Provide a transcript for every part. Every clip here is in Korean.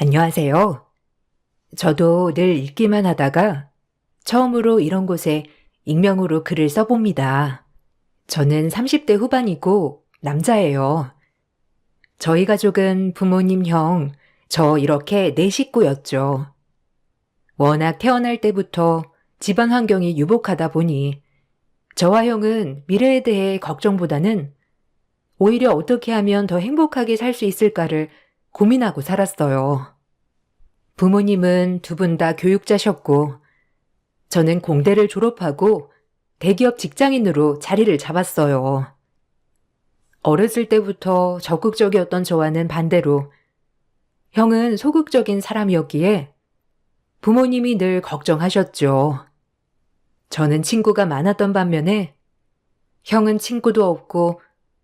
안녕하세요. 저도 늘 읽기만 하다가 처음으로 이런 곳에 익명으로 글을 써봅니다. 저는 30대 후반이고 남자예요. 저희 가족은 부모님, 형, 저 이렇게 네 식구였죠. 워낙 태어날 때부터 집안 환경이 유복하다 보니 저와 형은 미래에 대해 걱정보다는 오히려 어떻게 하면 더 행복하게 살 수 있을까를 고민하고 살았어요. 부모님은 두 분 다 교육자셨고 저는 공대를 졸업하고 대기업 직장인으로 자리를 잡았어요. 어렸을 때부터 적극적이었던 저와는 반대로 형은 소극적인 사람이었기에 부모님이 늘 걱정하셨죠. 저는 친구가 많았던 반면에 형은 친구도 없고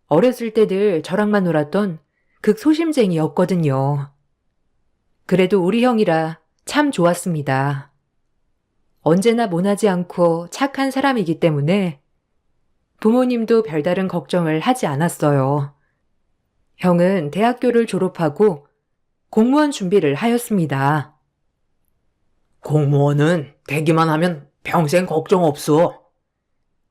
어렸을 때 늘 저랑만 놀았던 극소심쟁이였거든요. 그래도 우리 형이라 참 좋았습니다. 언제나 모나지 않고 착한 사람이기 때문에 부모님도 별다른 걱정을 하지 않았어요. 형은 대학교를 졸업하고 공무원 준비를 하였습니다. 공무원은 되기만 하면 평생 걱정 없어.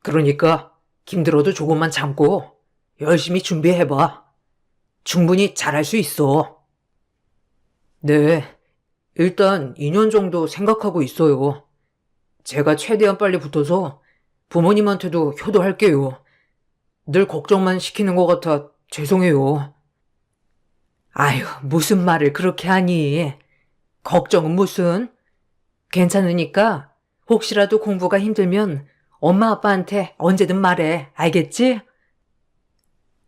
그러니까 힘들어도 조금만 참고 열심히 준비해봐. 충분히 잘할 수 있어. 네, 일단 2년 정도 생각하고 있어요. 제가 최대한 빨리 붙어서 부모님한테도 효도할게요. 늘 걱정만 시키는 것 같아 죄송해요. 아유, 무슨 말을 그렇게 하니? 걱정은 무슨? 괜찮으니까 혹시라도 공부가 힘들면 엄마 아빠한테 언제든 말해. 알겠지?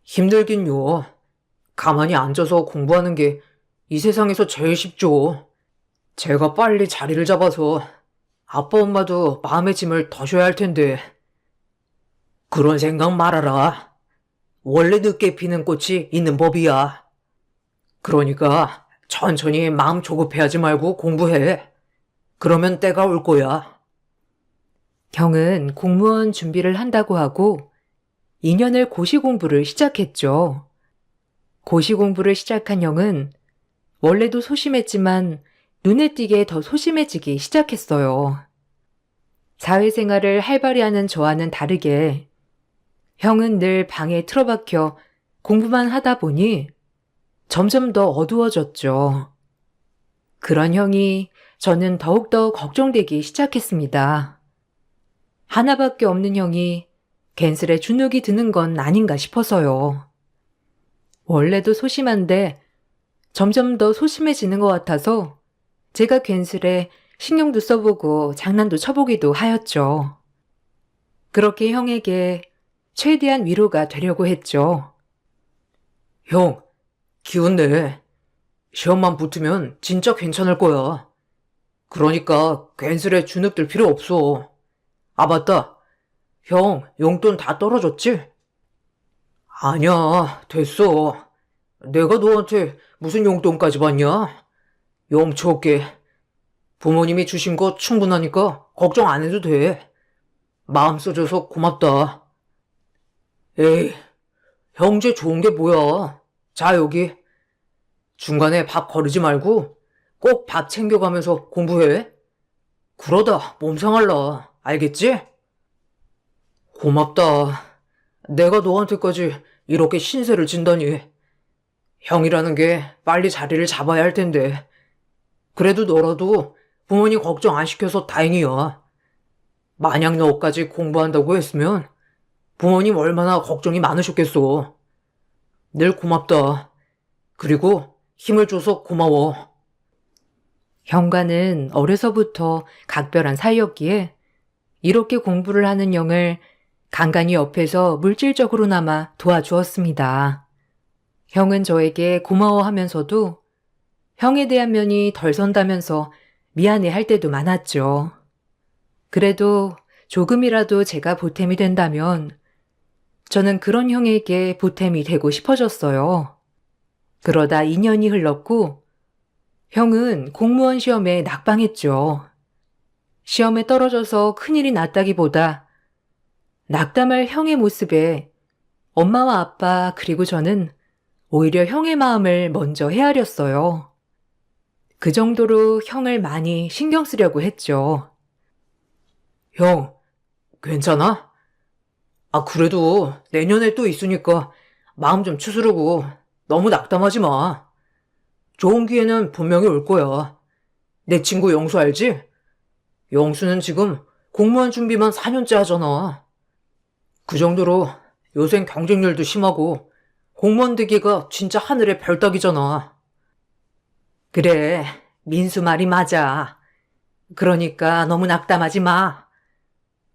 힘들긴요. 가만히 앉아서 공부하는 게 이 세상에서 제일 쉽죠. 제가 빨리 자리를 잡아서 아빠 엄마도 마음의 짐을 더 셔야 할 텐데. 그런 생각 말아라. 원래 늦게 피는 꽃이 있는 법이야. 그러니까 천천히 마음 조급해하지 말고 공부해. 그러면 때가 올 거야. 형은 공무원 준비를 한다고 하고 2년을 고시 공부를 시작했죠. 고시 공부를 시작한 형은 원래도 소심했지만 눈에 띄게 더 소심해지기 시작했어요. 사회생활을 활발히 하는 저와는 다르게 형은 늘 방에 틀어박혀 공부만 하다 보니 점점 더 어두워졌죠. 그런 형이 저는 더욱더 걱정되기 시작했습니다. 하나밖에 없는 형이 괜스레 주눅이 드는 건 아닌가 싶어서요. 원래도 소심한데 점점 더 소심해지는 것 같아서 제가 괜스레 신경도 써보고 장난도 쳐보기도 하였죠. 그렇게 형에게 최대한 위로가 되려고 했죠. 형, 기운 내. 시험만 붙으면 진짜 괜찮을 거야. 그러니까 괜스레 주눅 들 필요 없어. 아, 맞다. 형, 용돈 다 떨어졌지? 아니야, 됐어. 내가 너한테 무슨 용돈까지 받냐? 염치 없게. 부모님이 주신 거 충분하니까 걱정 안 해도 돼. 마음 써줘서 고맙다. 에이, 형제 좋은 게 뭐야. 자, 여기. 중간에 밥 거르지 말고 꼭 밥 챙겨가면서 공부해. 그러다 몸 상할라. 알겠지? 고맙다. 내가 너한테까지 이렇게 신세를 진다니. 형이라는 게 빨리 자리를 잡아야 할 텐데. 그래도 너라도 부모님 걱정 안 시켜서 다행이야. 만약 너까지 공부한다고 했으면 부모님 얼마나 걱정이 많으셨겠어. 늘 고맙다. 그리고 힘을 줘서 고마워. 형과는 어려서부터 각별한 사이였기에 이렇게 공부를 하는 형을 간간히 옆에서 물질적으로나마 도와주었습니다. 형은 저에게 고마워하면서도 형에 대한 면이 덜 선다면서 미안해 할 때도 많았죠. 그래도 조금이라도 제가 보탬이 된다면 저는 그런 형에게 보탬이 되고 싶어졌어요. 그러다 2년이 흘렀고 형은 공무원 시험에 낙방했죠. 시험에 떨어져서 큰일이 났다기보다 낙담할 형의 모습에 엄마와 아빠 그리고 저는 오히려 형의 마음을 먼저 헤아렸어요. 그 정도로 형을 많이 신경 쓰려고 했죠. 형, 괜찮아? 그래도 내년에 또 있으니까 마음 좀 추스르고 너무 낙담하지 마. 좋은 기회는 분명히 올 거야. 내 친구 영수 알지? 영수는 지금 공무원 준비만 4년째 하잖아. 그 정도로 요새 경쟁률도 심하고 공무원 되기가 진짜 하늘의 별 따기잖아. 그래, 민수 말이 맞아. 그러니까 너무 낙담하지 마.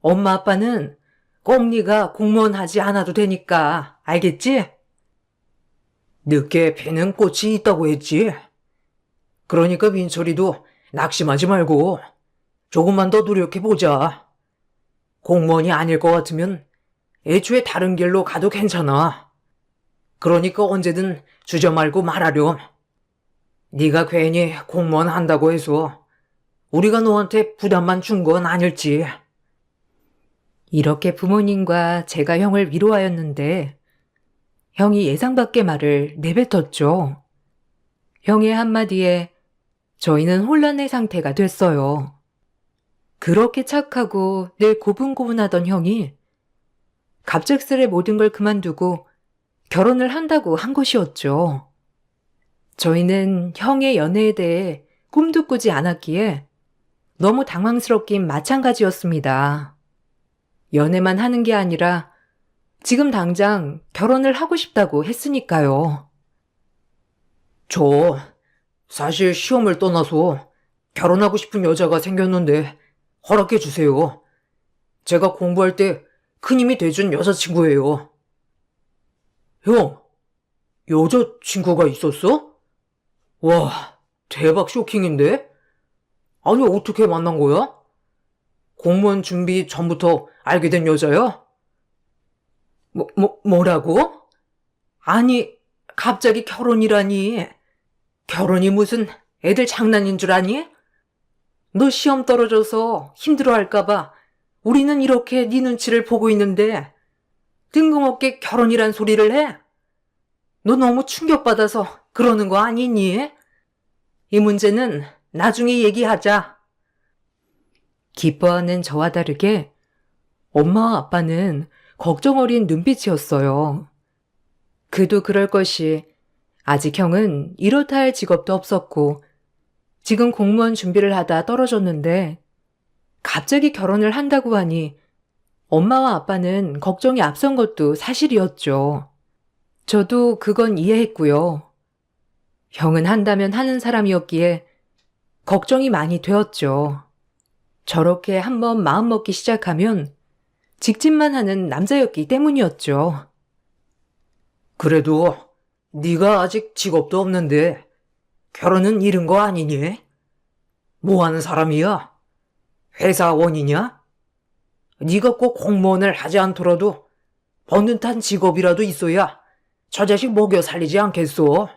엄마 아빠는 꼭 네가 공무원 하지 않아도 되니까, 알겠지? 늦게 피는 꽃이 있다고 했지. 그러니까 민철이도 낙심하지 말고 조금만 더 노력해보자. 공무원이 아닐 것 같으면 애초에 다른 길로 가도 괜찮아. 그러니까 언제든 주저 말고 말하렴. 네가 괜히 공무원 한다고 해서 우리가 너한테 부담만 준 건 아닐지. 이렇게 부모님과 제가 형을 위로하였는데 형이 예상 밖의 말을 내뱉었죠. 형의 한마디에 저희는 혼란의 상태가 됐어요. 그렇게 착하고 늘 고분고분하던 형이 갑작스레 모든 걸 그만두고 결혼을 한다고 한 것이었죠. 저희는 형의 연애에 대해 꿈도 꾸지 않았기에 너무 당황스럽긴 마찬가지였습니다. 연애만 하는 게 아니라 지금 당장 결혼을 하고 싶다고 했으니까요. 저 사실 시험을 떠나서 결혼하고 싶은 여자가 생겼는데 허락해 주세요. 제가 공부할 때 큰 힘이 돼준 여자친구예요. 형, 여자친구가 있었어? 와, 대박 쇼킹인데? 아니, 어떻게 만난 거야? 공무원 준비 전부터 알게 된 여자야? 뭐라고? 아니, 갑자기 결혼이라니. 결혼이 무슨 애들 장난인 줄 아니? 너 시험 떨어져서 힘들어할까봐 우리는 이렇게 네 눈치를 보고 있는데 뜬금없게 결혼이란 소리를 해? 너 너무 충격받아서 그러는 거 아니니? 이 문제는 나중에 얘기하자. 기뻐하는 저와 다르게 엄마와 아빠는 걱정 어린 눈빛이었어요. 그도 그럴 것이 아직 형은 이렇다 할 직업도 없었고 지금 공무원 준비를 하다 떨어졌는데 갑자기 결혼을 한다고 하니 엄마와 아빠는 걱정이 앞선 것도 사실이었죠. 저도 그건 이해했고요. 형은 한다면 하는 사람이었기에 걱정이 많이 되었죠. 저렇게 한번 마음먹기 시작하면 직진만 하는 남자였기 때문이었죠. 그래도 네가 아직 직업도 없는데 결혼은 이른 거 아니니? 뭐 하는 사람이야? 회사원이냐? 네가 꼭 공무원을 하지 않더라도 번듯한 직업이라도 있어야 저 자식 먹여 살리지 않겠소?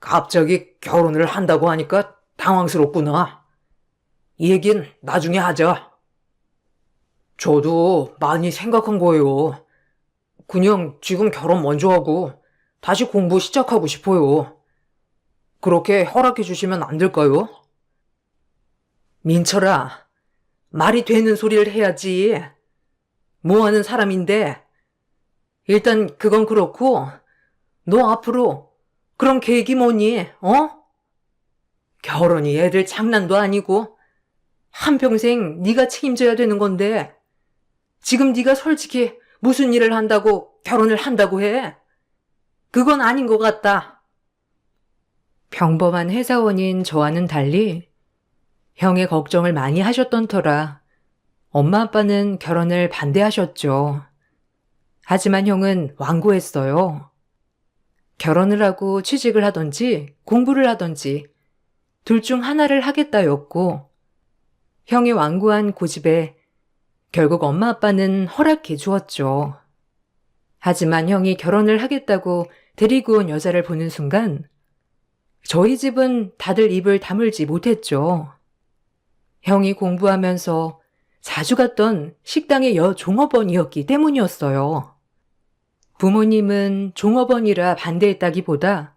갑자기 결혼을 한다고 하니까 당황스럽구나. 이 얘긴 나중에 하자. 저도 많이 생각한 거예요. 그냥 지금 결혼 먼저 하고 다시 공부 시작하고 싶어요. 그렇게 허락해 주시면 안 될까요? 민철아, 말이 되는 소리를 해야지. 뭐 하는 사람인데. 일단 그건 그렇고 너 앞으로 그런 계획이 뭐니? 결혼이 애들 장난도 아니고 한평생 네가 책임져야 되는 건데 지금 네가 솔직히 무슨 일을 한다고 결혼을 한다고 해? 그건 아닌 것 같다. 평범한 회사원인 저와는 달리 형의 걱정을 많이 하셨던 터라 엄마 아빠는 결혼을 반대하셨죠. 하지만 형은 완고했어요. 결혼을 하고 취직을 하던지 공부를 하던지 둘 중 하나를 하겠다였고 형의 완고한 고집에 결국 엄마 아빠는 허락해 주었죠. 하지만 형이 결혼을 하겠다고 데리고 온 여자를 보는 순간 저희 집은 다들 입을 다물지 못했죠. 형이 공부하면서 자주 갔던 식당의 여종업원이었기 때문이었어요. 부모님은 종업원이라 반대했다기보다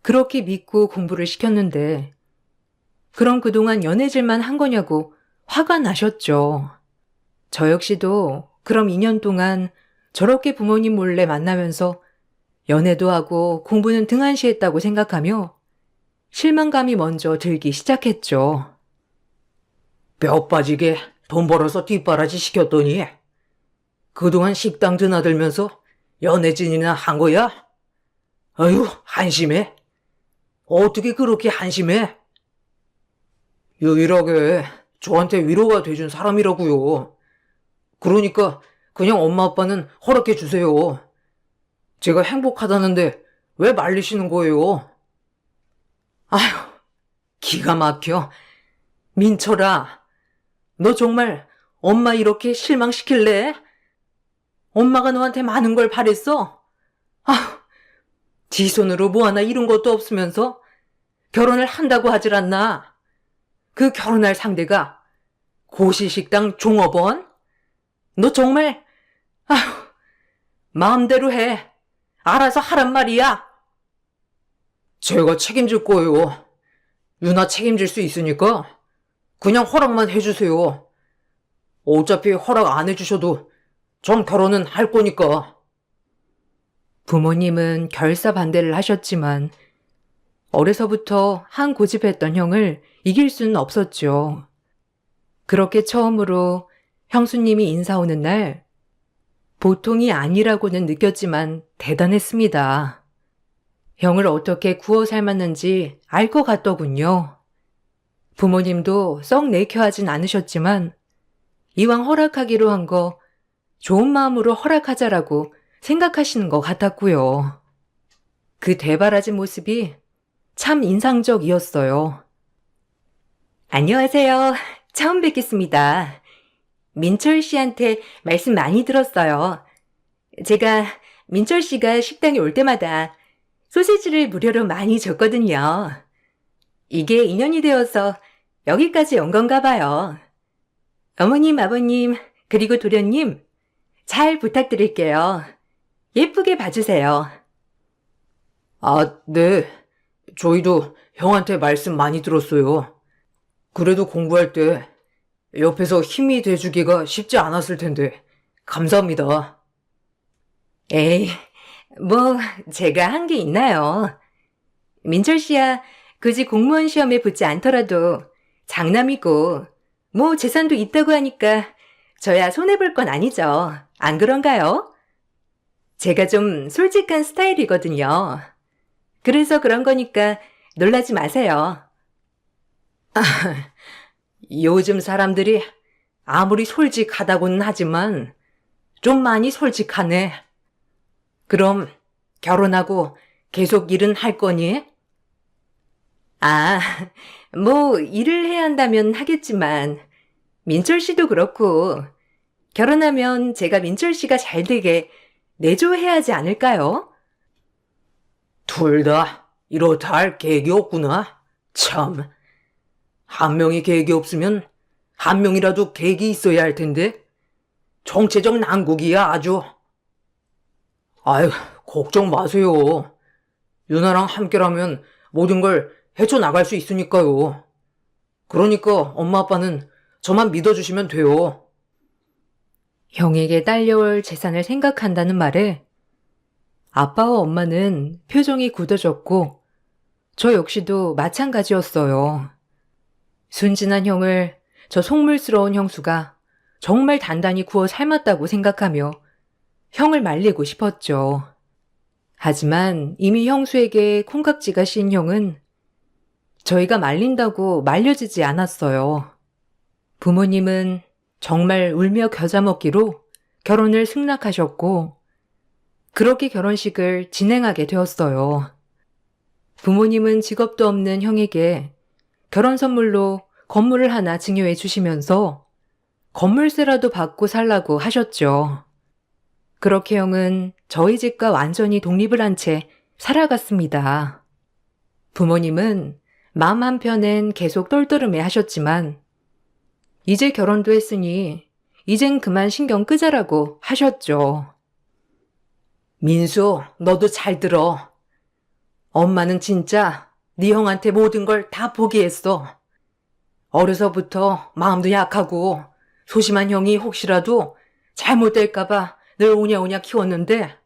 그렇게 믿고 공부를 시켰는데 그럼 그동안 연애질만 한 거냐고 화가 나셨죠. 저 역시도 그럼 2년 동안 저렇게 부모님 몰래 만나면서 연애도 하고 공부는 등한시했다고 생각하며 실망감이 먼저 들기 시작했죠. 뼈 빠지게 돈 벌어서 뒷바라지 시켰더니 그동안 식당 드나들면서 연애진이나 한 거야? 아유, 한심해. 어떻게 그렇게 한심해? 유일하게 저한테 위로가 돼준 사람이라고요. 그러니까 그냥 엄마 아빠는 허락해 주세요. 제가 행복하다는데 왜 말리시는 거예요? 아휴, 기가 막혀. 민철아, 너 정말 엄마 이렇게 실망시킬래? 엄마가 너한테 많은 걸 바랬어? 아휴, 지 손으로 뭐 하나 이룬 것도 없으면서 결혼을 한다고 하질 않나? 그 결혼할 상대가 고시식당 종업원? 너 정말, 아휴, 마음대로 해. 알아서 하란 말이야. 제가 책임질 거예요. 유나 책임질 수 있으니까 그냥 허락만 해주세요. 어차피 허락 안 해주셔도 전 결혼은 할 거니까. 부모님은 결사 반대를 하셨지만 어려서부터 한 고집했던 형을 이길 수는 없었죠. 그렇게 처음으로 형수님이 인사 오는 날 보통이 아니라고는 느꼈지만 대단했습니다. 형을 어떻게 구워 삶았는지 알 것 같더군요. 부모님도 썩 내켜하진 않으셨지만 이왕 허락하기로 한 거 좋은 마음으로 허락하자라고 생각하시는 것 같았고요. 그 대바라진 모습이 참 인상적이었어요. 안녕하세요. 처음 뵙겠습니다. 민철 씨한테 말씀 많이 들었어요. 제가 민철 씨가 식당에 올 때마다 소시지를 무료로 많이 줬거든요. 이게 인연이 되어서 여기까지 온 건가 봐요. 어머님, 아버님, 그리고 도련님, 잘 부탁드릴게요. 예쁘게 봐주세요. 아, 네. 저희도 형한테 말씀 많이 들었어요. 그래도 공부할 때 옆에서 힘이 돼주기가 쉽지 않았을 텐데 감사합니다. 에이, 뭐 제가 한 게 있나요? 민철 씨야 굳이 공무원 시험에 붙지 않더라도 장남이고 뭐 재산도 있다고 하니까 저야 손해볼 건 아니죠. 안 그런가요? 제가 좀 솔직한 스타일이거든요. 그래서 그런 거니까 놀라지 마세요. 요즘 사람들이 아무리 솔직하다고는 하지만 좀 많이 솔직하네. 그럼 결혼하고 계속 일은 할 거니? 아, 뭐 일을 해야 한다면 하겠지만 민철 씨도 그렇고 결혼하면 제가 민철 씨가 잘 되게 내조해야 하지 않을까요? 둘 다 이렇다 할 계획이 없구나. 참. 한 명이 계획이 없으면 한 명이라도 계획이 있어야 할 텐데. 정체적 난국이야, 아주. 아유, 걱정 마세요. 유나랑 함께라면 모든 걸 헤쳐나갈 수 있으니까요. 그러니까 엄마 아빠는 저만 믿어주시면 돼요. 형에게 딸려올 재산을 생각한다는 말에 아빠와 엄마는 표정이 굳어졌고 저 역시도 마찬가지였어요. 순진한 형을 저 속물스러운 형수가 정말 단단히 구워 삶았다고 생각하며 형을 말리고 싶었죠. 하지만 이미 형수에게 콩깍지가 씌인 형은 저희가 말린다고 말려지지 않았어요. 부모님은 정말 울며 겨자 먹기로 결혼을 승낙하셨고 그렇게 결혼식을 진행하게 되었어요. 부모님은 직업도 없는 형에게 결혼 선물로 건물을 하나 증여해 주시면서 건물세라도 받고 살라고 하셨죠. 그렇게 형은 저희 집과 완전히 독립을 한 채 살아갔습니다. 부모님은 마음 한편엔 계속 똘똘음해 하셨지만 이제 결혼도 했으니 이젠 그만 신경 끄자라고 하셨죠. 민수, 너도 잘 들어. 엄마는 진짜 네 형한테 모든 걸 다 포기했어. 어려서부터 마음도 약하고 소심한 형이 혹시라도 잘못될까봐 늘 오냐오냐 키웠는데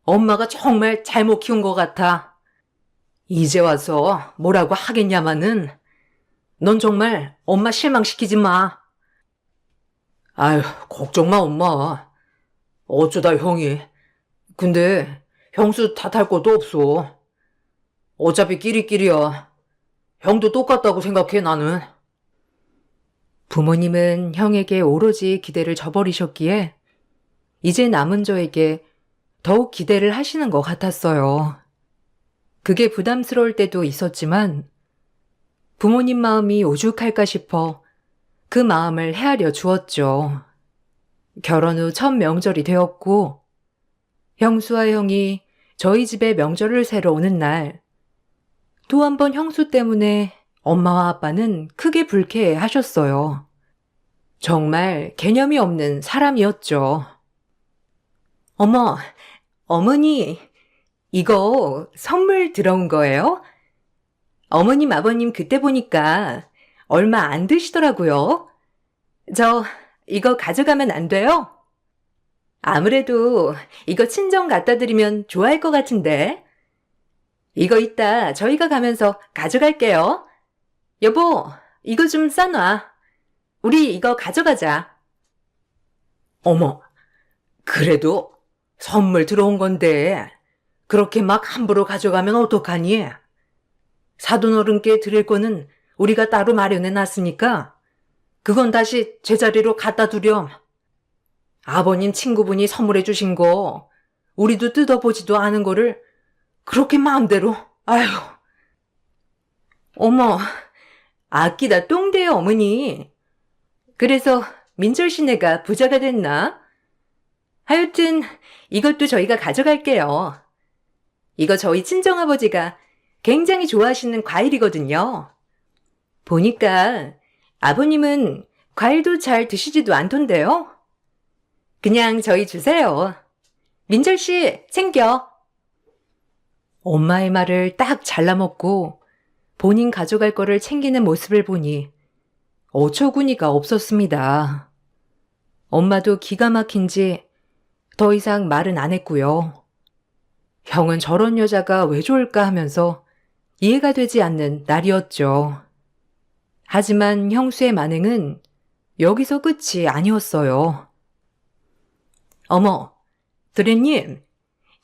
엄마가 정말 잘못 키운 것 같아. 이제 와서 뭐라고 하겠냐마는 넌 정말 엄마 실망시키지 마. 아휴, 걱정 마, 엄마. 어쩌다 형이. 근데 형수 탓할 것도 없어. 어차피 끼리끼리야. 형도 똑같다고 생각해, 나는. 부모님은 형에게 오로지 기대를 저버리셨기에 이제 남은 저에게 더욱 기대를 하시는 것 같았어요. 그게 부담스러울 때도 있었지만 부모님 마음이 오죽할까 싶어 그 마음을 헤아려 주었죠. 결혼 후 첫 명절이 되었고 형수와 형이 저희 집에 명절을 새러 오는 날 또 한 번 형수 때문에 엄마와 아빠는 크게 불쾌해 하셨어요. 정말 개념이 없는 사람이었죠. 어머, 어머니, 이거 선물 들어온 거예요? 어머님, 아버님 그때 보니까 얼마 안 드시더라고요. 저 이거 가져가면 안 돼요? 아무래도 이거 친정 갖다 드리면 좋아할 것 같은데. 이거 이따 저희가 가면서 가져갈게요. 여보, 이거 좀 싸놔. 우리 이거 가져가자. 어머, 그래도 선물 들어온 건데, 그렇게 막 함부로 가져가면 어떡하니? 사돈 어른께 드릴 거는 우리가 따로 마련해 놨으니까, 그건 다시 제자리로 갖다 두렴. 아버님 친구분이 선물해 주신 거, 우리도 뜯어보지도 않은 거를 그렇게 마음대로, 아휴. 어머, 아끼다 똥돼요, 어머니. 그래서 민철 씨네가 부자가 됐나? 하여튼 이것도 저희가 가져갈게요. 이거 저희 친정아버지가 굉장히 좋아하시는 과일이거든요. 보니까 아버님은 과일도 잘 드시지도 않던데요. 그냥 저희 주세요. 민철 씨, 챙겨. 엄마의 말을 딱 잘라먹고 본인 가져갈 거를 챙기는 모습을 보니 어처구니가 없었습니다. 엄마도 기가 막힌지 더 이상 말은 안 했고요. 형은 저런 여자가 왜 좋을까 하면서 이해가 되지 않는 날이었죠. 하지만 형수의 만행은 여기서 끝이 아니었어요. 어머, 도련님,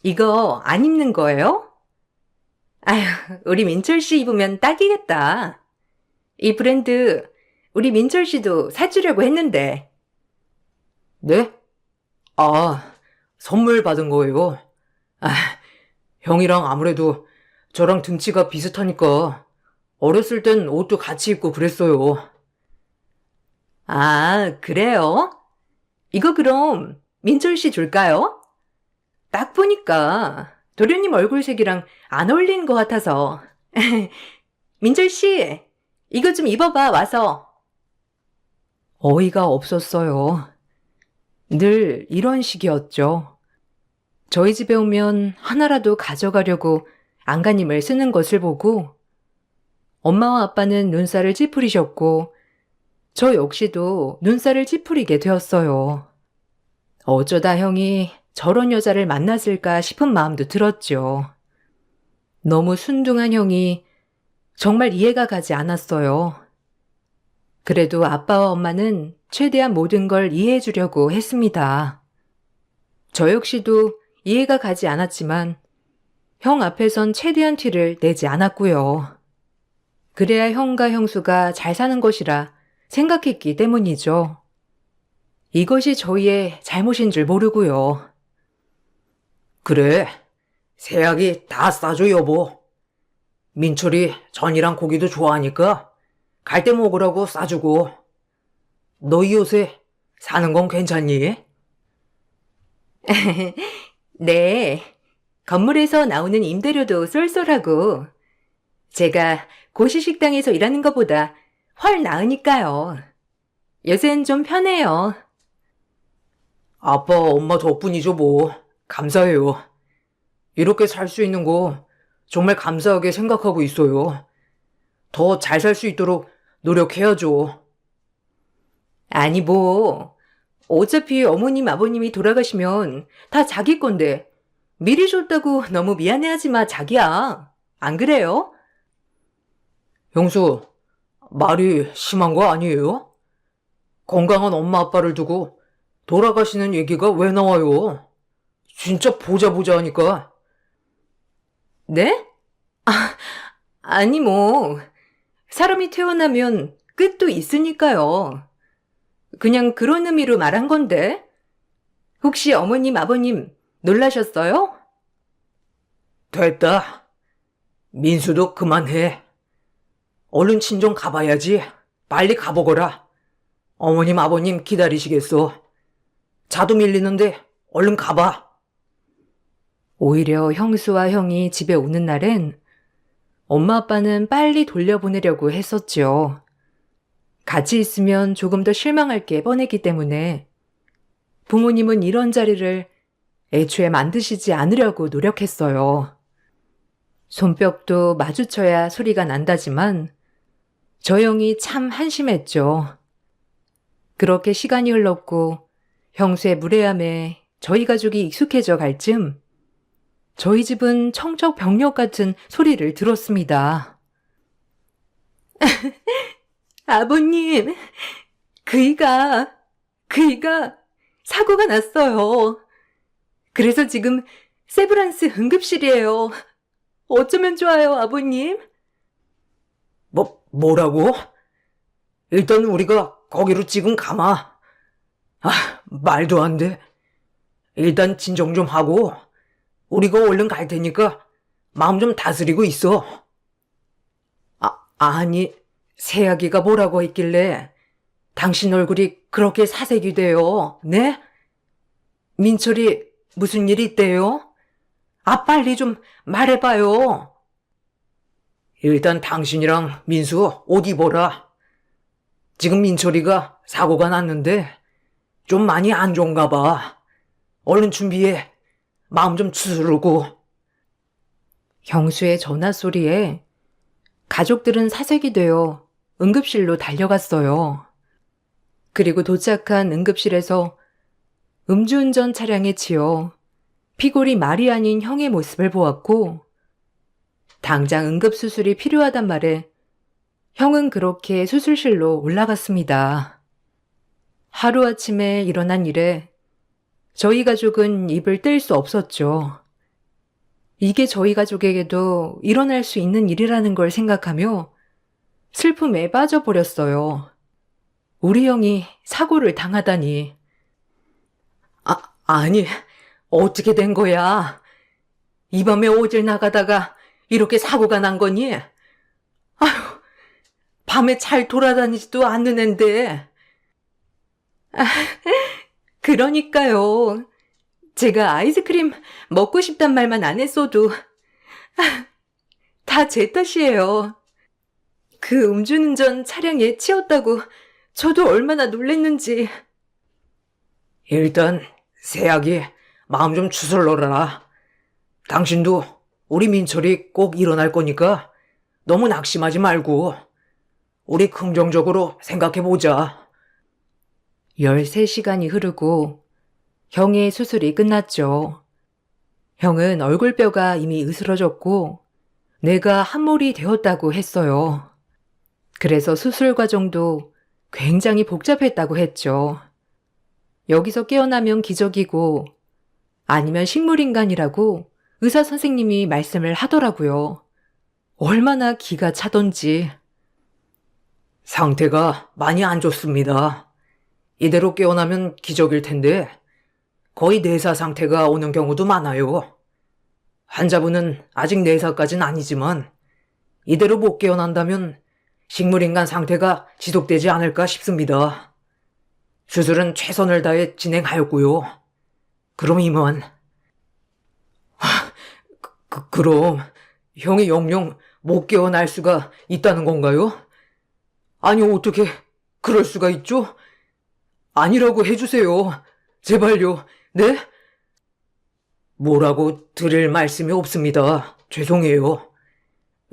이거 안 입는 거예요? 아휴, 우리 민철 씨 입으면 딱이겠다. 이 브랜드 우리 민철 씨도 사주려고 했는데. 네? 아, 선물 받은 거예요. 아, 형이랑 아무래도 저랑 등치가 비슷하니까 어렸을 땐 옷도 같이 입고 그랬어요. 아, 그래요? 이거 그럼 민철 씨 줄까요? 딱 보니까 도련님 얼굴색이랑 안 어울리는 것 같아서. 민철 씨, 이거 좀 입어봐, 와서. 어이가 없었어요. 늘 이런 식이었죠. 저희 집에 오면 하나라도 가져가려고 안간힘을 쓰는 것을 보고 엄마와 아빠는 눈살을 찌푸리셨고 저 역시도 눈살을 찌푸리게 되었어요. 어쩌다 형이 저런 여자를 만났을까 싶은 마음도 들었죠. 너무 순둥한 형이 정말 이해가 가지 않았어요. 그래도 아빠와 엄마는 최대한 모든 걸 이해해 주려고 했습니다. 저 역시도 이해가 가지 않았지만 형 앞에선 최대한 티를 내지 않았고요. 그래야 형과 형수가 잘 사는 것이라 생각했기 때문이죠. 이것이 저희의 잘못인 줄 모르고요. 그래, 새약이 다 싸줘, 여보. 민철이 전이랑 고기도 좋아하니까 갈 때 먹으라고 싸주고. 너희 요새 사는 건 괜찮니? 네, 건물에서 나오는 임대료도 쏠쏠하고 제가 고시식당에서 일하는 것보다 훨 나으니까요. 요새는 좀 편해요. 아빠, 엄마 덕분이죠, 뭐. 감사해요. 이렇게 살 수 있는 거 정말 감사하게 생각하고 있어요. 더 잘 살 수 있도록 노력해야죠. 아니, 뭐, 어차피 어머님, 아버님이 돌아가시면 다 자기 건데, 미리 줬다고 너무 미안해하지 마, 자기야. 안 그래요? 형수, 말이 심한 거 아니에요? 건강한 엄마 아빠를 두고 돌아가시는 얘기가 왜 나와요? 진짜 보자 하니까. 네? 아니, 뭐, 사람이 태어나면 끝도 있으니까요. 그냥 그런 의미로 말한 건데. 혹시 어머님, 아버님 놀라셨어요? 됐다. 민수도 그만해. 얼른 친정 가봐야지. 빨리 가보거라. 어머님, 아버님 기다리시겠어. 자도 밀리는데 얼른 가봐. 오히려 형수와 형이 집에 오는 날엔 엄마 아빠는 빨리 돌려보내려고 했었죠. 같이 있으면 조금 더 실망할 게 뻔했기 때문에 부모님은 이런 자리를 애초에 만드시지 않으려고 노력했어요. 손뼉도 마주쳐야 소리가 난다지만 저 형이 참 한심했죠. 그렇게 시간이 흘렀고 형수의 무례함에 저희 가족이 익숙해져 갈 즈음 저희 집은 청적병력 같은 소리를 들었습니다. 아버님, 그이가 사고가 났어요. 그래서 지금 세브란스 응급실이에요. 어쩌면 좋아요, 아버님? 뭐라고? 일단 우리가 거기로 지금 가마. 말도 안 돼. 일단 진정 좀 하고 우리가 얼른 갈 테니까 마음 좀 다스리고 있어. 아니, 새아기가 뭐라고 했길래 당신 얼굴이 그렇게 사색이 돼요, 네? 민철이 무슨 일 있대요? 빨리 좀 말해봐요. 일단 당신이랑 민수 옷 입어라. 지금 민철이가 사고가 났는데 좀 많이 안 좋은가 봐. 얼른 준비해. 마음 좀 추스르고. 형수의 전화 소리에 가족들은 사색이 되어 응급실로 달려갔어요. 그리고 도착한 응급실에서 음주운전 차량에 치여 피골이 말이 아닌 형의 모습을 보았고 당장 응급수술이 필요하단 말에 형은 그렇게 수술실로 올라갔습니다. 하루아침에 일어난 일에 저희 가족은 입을 뗄 수 없었죠. 이게 저희 가족에게도 일어날 수 있는 일이라는 걸 생각하며 슬픔에 빠져버렸어요. 우리 형이 사고를 당하다니. 아니, 어떻게 된 거야? 이 밤에 어딜 나가다가 이렇게 사고가 난 거니? 아휴, 밤에 잘 돌아다니지도 않는 앤데. 그러니까요. 제가 아이스크림 먹고 싶단 말만 안 했어도 다 제 탓이에요. 그 음주운전 차량에 치였다고 저도 얼마나 놀랬는지. 일단 새아기 마음 좀 추스러라. 당신도 우리 민철이 꼭 일어날 거니까 너무 낙심하지 말고 우리 긍정적으로 생각해보자. 13시간이 흐르고 형의 수술이 끝났죠. 형은 얼굴뼈가 이미 으스러졌고 뇌가 함몰이 되었다고 했어요. 그래서 수술 과정도 굉장히 복잡했다고 했죠. 여기서 깨어나면 기적이고 아니면 식물인간이라고 의사 선생님이 말씀을 하더라고요. 얼마나 기가 차던지. 상태가 많이 안 좋습니다. 이대로 깨어나면 기적일 텐데 거의 내사 상태가 오는 경우도 많아요. 환자분은 아직 내사까지는 아니지만 이대로 못 깨어난다면 식물인간 상태가 지속되지 않을까 싶습니다. 수술은 최선을 다해 진행하였고요. 그럼 이만. 그럼 형이 영영 못 깨어날 수가 있다는 건가요? 아니 어떻게 그럴 수가 있죠? 아니라고 해주세요. 제발요. 네? 뭐라고 드릴 말씀이 없습니다. 죄송해요.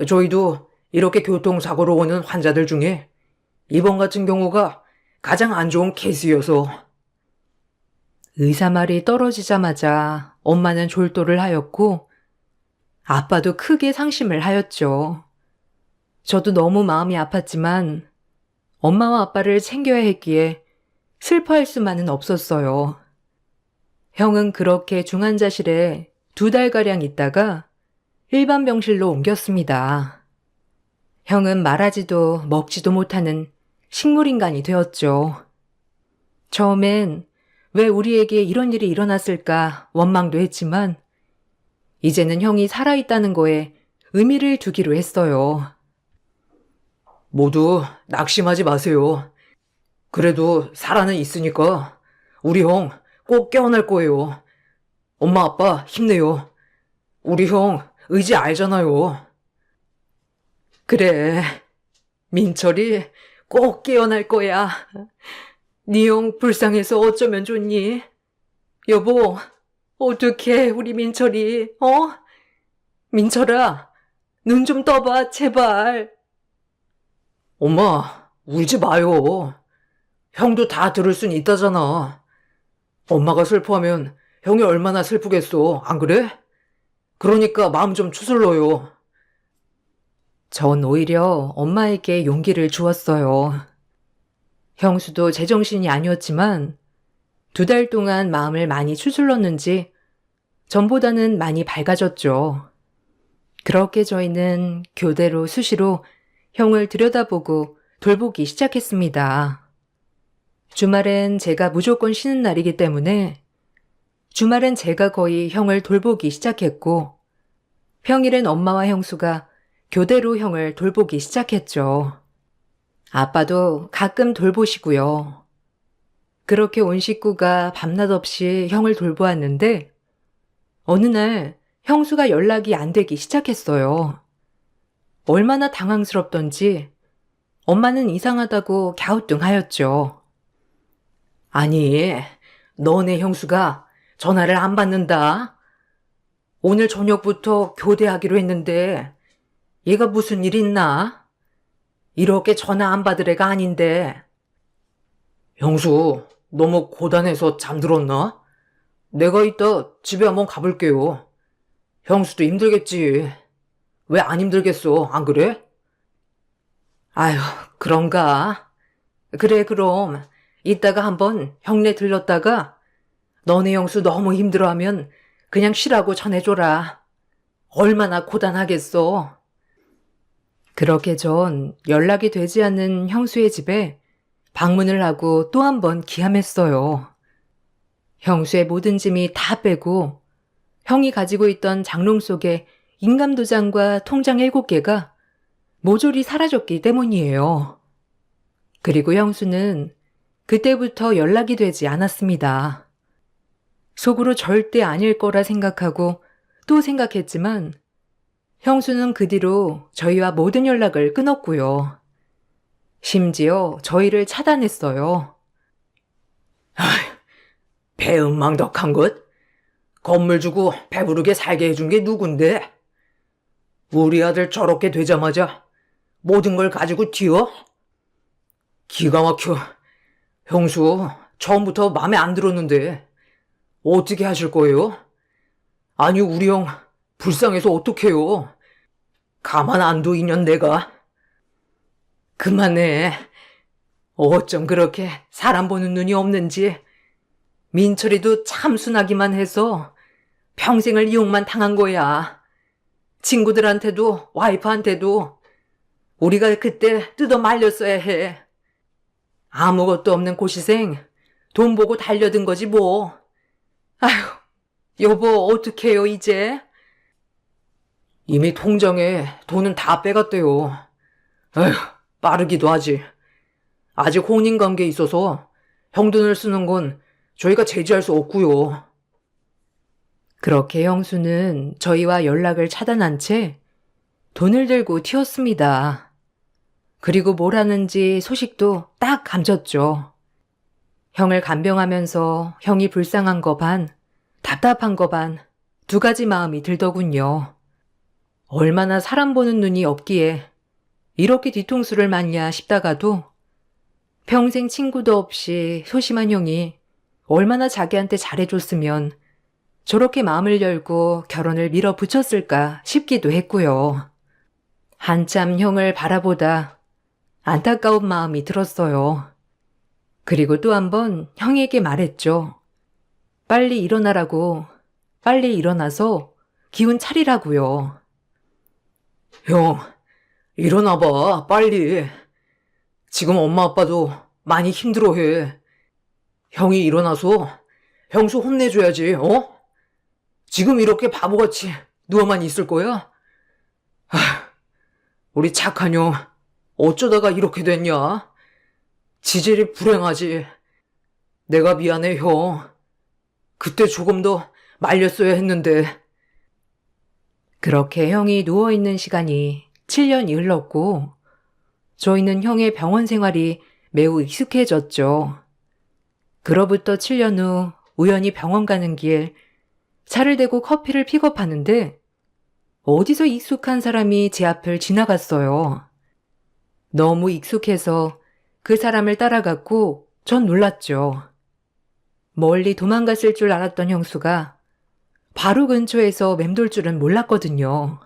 저희도 이렇게 교통사고로 오는 환자들 중에 이번 같은 경우가 가장 안 좋은 케이스여서. 의사 말이 떨어지자마자 엄마는 졸도를 하였고 아빠도 크게 상심을 하였죠. 저도 너무 마음이 아팠지만 엄마와 아빠를 챙겨야 했기에 슬퍼할 수만은 없었어요. 형은 그렇게 중환자실에 2달가량 있다가 일반 병실로 옮겼습니다. 형은 말하지도 먹지도 못하는 식물인간이 되었죠. 처음엔 왜 우리에게 이런 일이 일어났을까 원망도 했지만 이제는 형이 살아있다는 거에 의미를 두기로 했어요. 모두 낙심하지 마세요. 그래도 살아는 있으니까 우리 형 꼭 깨어날 거예요. 엄마 아빠 힘내요. 우리 형 의지 알잖아요. 그래, 민철이 꼭 깨어날 거야. 네 형 불쌍해서 어쩌면 좋니? 여보, 어떡해 우리 민철이, 민철아, 눈 좀 떠봐 제발. 엄마, 울지 마요. 형도 다 들을 순 있다잖아. 엄마가 슬퍼하면 형이 얼마나 슬프겠어, 안 그래? 그러니까 마음 좀 추슬러요. 전 오히려 엄마에게 용기를 주었어요. 형수도 제정신이 아니었지만 2달 동안 마음을 많이 추슬렀는지 전보다는 많이 밝아졌죠. 그렇게 저희는 교대로 수시로 형을 들여다보고 돌보기 시작했습니다. 주말엔 제가 무조건 쉬는 날이기 때문에 주말엔 제가 거의 형을 돌보기 시작했고 평일엔 엄마와 형수가 교대로 형을 돌보기 시작했죠. 아빠도 가끔 돌보시고요. 그렇게 온 식구가 밤낮 없이 형을 돌보았는데 어느 날 형수가 연락이 안 되기 시작했어요. 얼마나 당황스럽던지 엄마는 이상하다고 갸우뚱하였죠. 아니, 너네 형수가 전화를 안 받는다. 오늘 저녁부터 교대하기로 했는데 얘가 무슨 일 있나? 이렇게 전화 안 받을 애가 아닌데. 형수, 너무 고단해서 잠들었나? 내가 이따 집에 한번 가볼게요. 형수도 힘들겠지. 왜 안 힘들겠어, 안 그래? 아휴, 그런가? 그래, 그럼 이따가 한번 형네 들렀다가 너네 형수 너무 힘들어하면 그냥 쉬라고 전해줘라. 얼마나 고단하겠어. 그렇게 전 연락이 되지 않는 형수의 집에 방문을 하고 또 한 번 기함했어요. 형수의 모든 짐이 다 빼고 형이 가지고 있던 장롱 속에 인감도장과 통장 7개가 모조리 사라졌기 때문이에요. 그리고 형수는 그때부터 연락이 되지 않았습니다. 속으로 절대 아닐 거라 생각하고 또 생각했지만 형수는 그 뒤로 저희와 모든 연락을 끊었고요. 심지어 저희를 차단했어요. 배은망덕한 것? 건물 주고 배부르게 살게 해준 게 누군데? 우리 아들 저렇게 되자마자 모든 걸 가지고 튀어? 기가 막혀. 형수, 처음부터 마음에 안 들었는데 어떻게 하실 거예요? 아니, 우리 형 불쌍해서 어떡해요? 가만 안 둬, 이년 내가. 그만해. 어쩜 그렇게 사람 보는 눈이 없는지. 민철이도 참 순하기만 해서 평생을 이용만 당한 거야. 친구들한테도 와이프한테도 우리가 그때 뜯어 말렸어야 해. 아무것도 없는 고시생 돈 보고 달려든 거지 뭐. 아휴, 여보 어떡해요 이제? 이미 통장에 돈은 다 빼갔대요. 에휴, 빠르기도 하지. 아직 혼인관계에 있어서 형 돈을 쓰는 건 저희가 제지할 수 없고요. 그렇게 형수는 저희와 연락을 차단한 채 돈을 들고 튀었습니다. 그리고 뭘 하는지 소식도 딱 감췄죠. 형을 간병하면서 형이 불쌍한 거 반, 답답한 거 반, 2가지 마음이 들더군요. 얼마나 사람 보는 눈이 없기에 이렇게 뒤통수를 맞냐 싶다가도 평생 친구도 없이 소심한 형이 얼마나 자기한테 잘해줬으면 저렇게 마음을 열고 결혼을 밀어붙였을까 싶기도 했고요. 한참 형을 바라보다 안타까운 마음이 들었어요. 그리고 또 한 번 형에게 말했죠. 빨리 일어나라고, 빨리 일어나서 기운 차리라고요. 형, 일어나봐, 빨리. 지금 엄마 아빠도 많이 힘들어해. 형이 일어나서 형수 혼내줘야지, 어? 지금 이렇게 바보같이 누워만 있을 거야? 우리 착한 형, 어쩌다가 이렇게 됐냐? 지질이 불행하지. 내가 미안해, 형. 그때 조금 더 말렸어야 했는데. 그렇게 형이 누워있는 시간이 7년이 흘렀고, 저희는 형의 병원 생활이 매우 익숙해졌죠. 그로부터 7년 후 우연히 병원 가는 길 차를 대고 커피를 픽업하는데 어디서 익숙한 사람이 제 앞을 지나갔어요. 너무 익숙해서 그 사람을 따라갔고 전 놀랐죠. 멀리 도망갔을 줄 알았던 형수가 바로 근처에서 맴돌 줄은 몰랐거든요.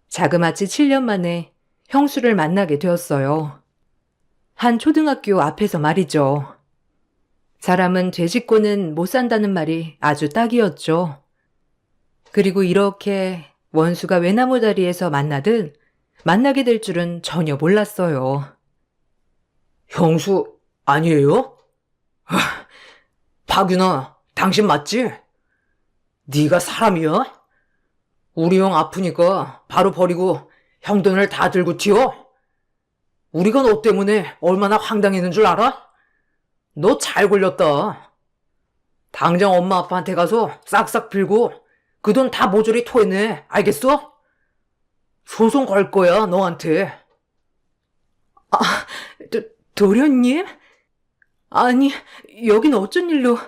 자그마치 7년 만에 형수를 만나게 되었어요. 한 초등학교 앞에서 말이죠. 사람은 되짚고는 못 산다는 말이 아주 딱이었죠. 그리고 이렇게 원수가 외나무 다리에서 만나듯 만나게 될 줄은 전혀 몰랐어요. 형수, 아니에요? 박윤아, 당신 맞지? 네가 사람이야? 우리 형 아프니까 바로 버리고 형 돈을 다 들고 튀어? 우리가 너 때문에 얼마나 황당했는 줄 알아? 너 잘 걸렸다. 당장 엄마 아빠한테 가서 싹싹 빌고 그 돈 다 모조리 토해내. 알겠어? 소송 걸 거야, 너한테. 도련님? 아니, 여긴 어쩐 일로?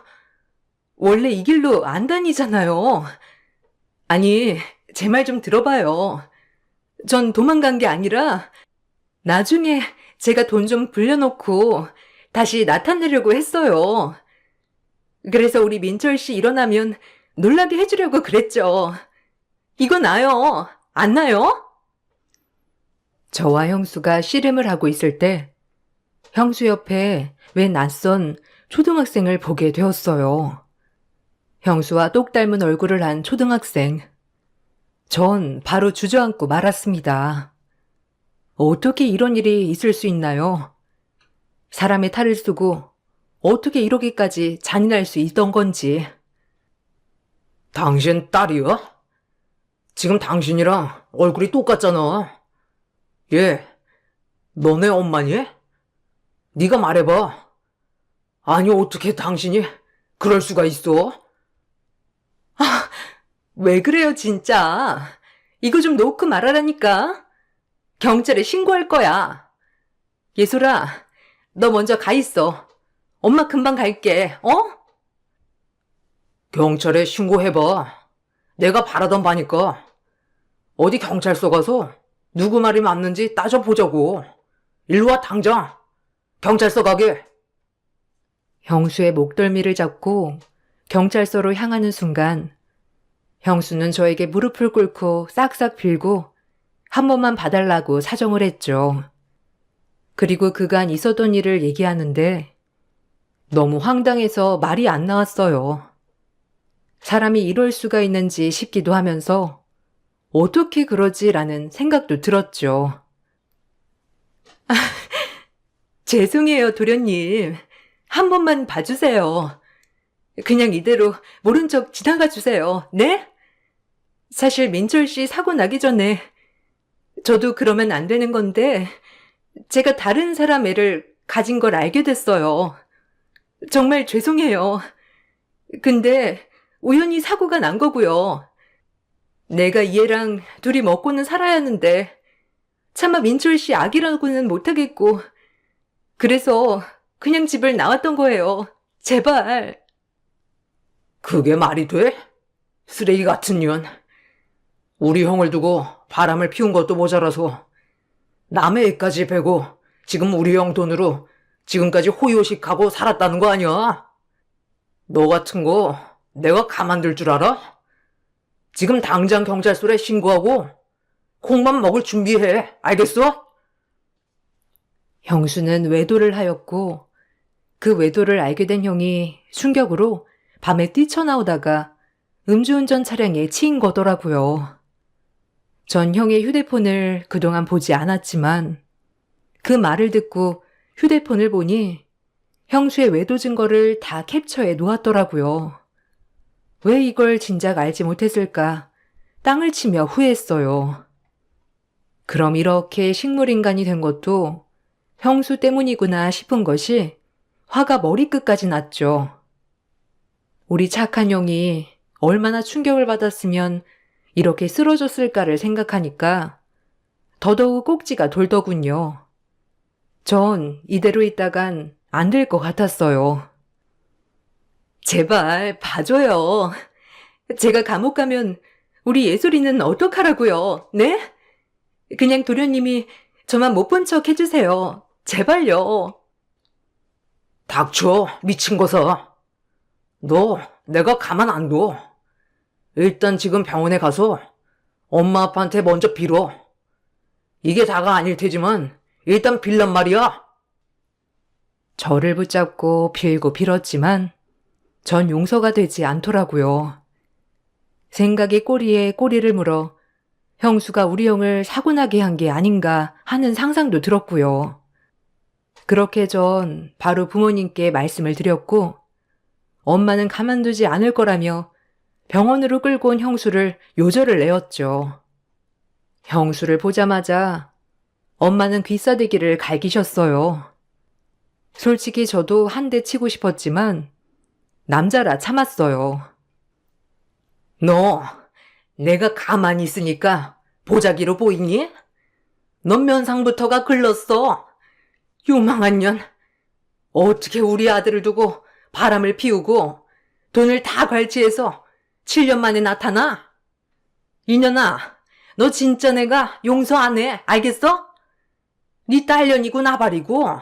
원래 이 길로 안 다니잖아요. 아니, 제 말 좀 들어봐요. 전 도망간 게 아니라 나중에 제가 돈 좀 불려놓고 다시 나타내려고 했어요. 그래서 우리 민철 씨 일어나면 놀라게 해주려고 그랬죠. 이거 나요. 안 나요? 저와 형수가 씨름을 하고 있을 때 형수 옆에 웬 낯선 초등학생을 보게 되었어요. 형수와 똑 닮은 얼굴을 한 초등학생. 전 바로 주저앉고 말았습니다. 어떻게 이런 일이 있을 수 있나요? 사람의 탈을 쓰고 어떻게 이러기까지 잔인할 수 있던 건지. 당신 딸이야? 지금 당신이랑 얼굴이 똑같잖아. 얘, 너네 엄마니? 네가 말해봐. 아니, 어떻게 당신이 그럴 수가 있어? 왜 그래요, 진짜? 이거 좀 놓고 말하라니까. 경찰에 신고할 거야. 예솔아, 너 먼저 가 있어. 엄마 금방 갈게, 어? 경찰에 신고해봐. 내가 바라던 바니까. 어디 경찰서 가서 누구 말이 맞는지 따져보자고. 일로 와, 당장. 경찰서 가게. 형수의 목덜미를 잡고 경찰서로 향하는 순간 형수는 저에게 무릎을 꿇고 싹싹 빌고 한 번만 봐달라고 사정을 했죠. 그리고 그간 있었던 일을 얘기하는데 너무 황당해서 말이 안 나왔어요. 사람이 이럴 수가 있는지 싶기도 하면서 어떻게 그러지라는 생각도 들었죠. 죄송해요, 도련님. 한 번만 봐주세요. 그냥 이대로 모른 척 지나가 주세요. 네? 사실 민철 씨 사고 나기 전에 저도 그러면 안 되는 건데 제가 다른 사람 애를 가진 걸 알게 됐어요. 정말 죄송해요. 근데 우연히 사고가 난 거고요. 내가 이 애랑 둘이 먹고는 살아야 하는데 차마 민철 씨 아기라고는 못하겠고 그래서 그냥 집을 나왔던 거예요. 제발. 그게 말이 돼? 쓰레기 같은 년. 우리 형을 두고 바람을 피운 것도 모자라서 남의 애까지 베고 지금 우리 형 돈으로 지금까지 호요식하고 살았다는 거 아니야? 너 같은 거 내가 가만둘 줄 알아? 지금 당장 경찰서에 신고하고 콩만 먹을 준비해. 알겠어? 형수는 외도를 하였고 그 외도를 알게 된 형이 충격으로 밤에 뛰쳐나오다가 음주운전 차량에 치인 거더라고요. 전 형의 휴대폰을 그동안 보지 않았지만 그 말을 듣고 휴대폰을 보니 형수의 외도 증거를 다 캡처해 놓았더라고요. 왜 이걸 진작 알지 못했을까 땅을 치며 후회했어요. 그럼 이렇게 식물인간이 된 것도 형수 때문이구나 싶은 것이 화가 머리끝까지 났죠. 우리 착한 형이 얼마나 충격을 받았으면 이렇게 쓰러졌을까를 생각하니까 더더욱 꼭지가 돌더군요. 전 이대로 있다간 안 될 것 같았어요. 제발 봐줘요. 제가 감옥 가면 우리 예솔이는 어떡하라고요? 네? 그냥 도련님이 저만 못 본 척 해주세요. 제발요. 닥쳐, 미친 거사. 너 내가 가만 안 둬. 일단 지금 병원에 가서 엄마 아빠한테 먼저 빌어. 이게 다가 아닐 테지만 일단 빌란 말이야. 저를 붙잡고 빌고 빌었지만 전 용서가 되지 않더라고요. 생각이 꼬리에 꼬리를 물어 형수가 우리 형을 사고나게 한 게 아닌가 하는 상상도 들었고요. 그렇게 전 바로 부모님께 말씀을 드렸고 엄마는 가만두지 않을 거라며 병원으로 끌고 온 형수를 요절을 내었죠. 형수를 보자마자 엄마는 귀싸대기를 갈기셨어요. 솔직히 저도 한 대 치고 싶었지만 남자라 참았어요. 너 내가 가만히 있으니까 보자기로 보이니? 넌 면상부터가 글렀어. 요망한 년. 어떻게 우리 아들을 두고 바람을 피우고 돈을 다 갈취해서 7년 만에 나타나? 이년아, 너 진짜 내가 용서 안 해. 알겠어? 네 딸년이고 나발이고